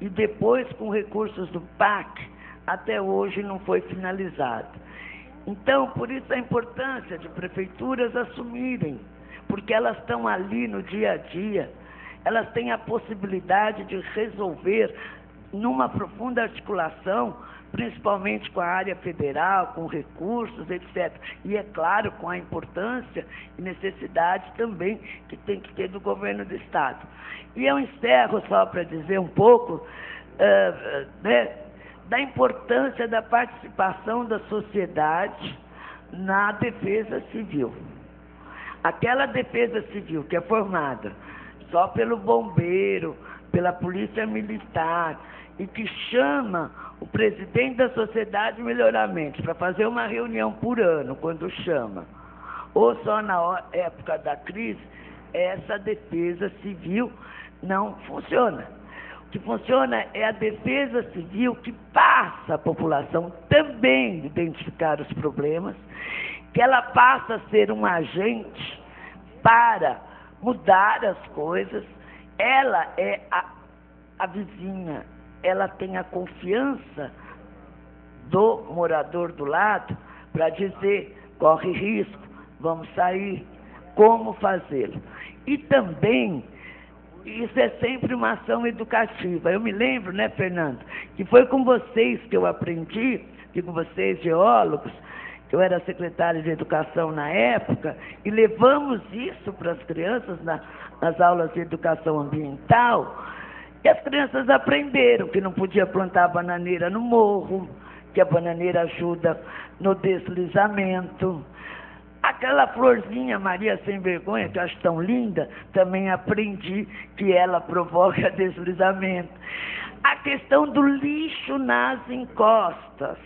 e depois com recursos do PAC, até hoje não foi finalizado. Então, por isso a importância de prefeituras assumirem, porque elas estão ali no dia a dia, elas têm a possibilidade de resolver numa profunda articulação, principalmente com a área federal, com recursos, etc. E, é claro, com a importância e necessidade também que tem que ter do governo do Estado. E eu encerro só para dizer um pouco da importância da participação da sociedade na defesa civil. Aquela defesa civil que é formada só pelo bombeiro, pela polícia militar, e que chama o presidente da Sociedade de Melhoramento para fazer uma reunião por ano, quando chama, ou só na época da crise, essa defesa civil não funciona. O que funciona é a defesa civil que passa a população também identificar os problemas, que ela passa a ser um agente para mudar as coisas, ela é a vizinha, ela tem a confiança do morador do lado para dizer, corre risco, vamos sair, como fazê-lo. E também, isso é sempre uma ação educativa. Eu me lembro, né, Fernando, que foi com vocês que eu aprendi, que com vocês, geólogos, eu era secretária de Educação na época, e levamos isso para as crianças nas aulas de Educação Ambiental, e as crianças aprenderam que não podia plantar bananeira no morro, que a bananeira ajuda no deslizamento. Aquela florzinha Maria Sem Vergonha, que eu acho tão linda, também aprendi que ela provoca deslizamento. A questão do lixo nas encostas.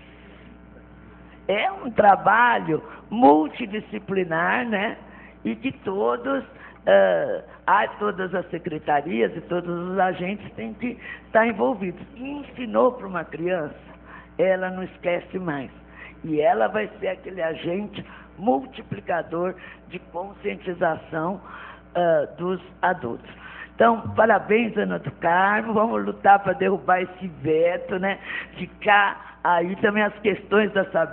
É um trabalho multidisciplinar, né? E que todas as secretarias e todos os agentes têm que estar envolvidos. E ensinou para uma criança, ela não esquece mais. E ela vai ser aquele agente multiplicador de conscientização dos adultos. Então, parabéns, Ana do Carmo, vamos lutar para derrubar esse veto, né? Ficar aí também as questões da saúde.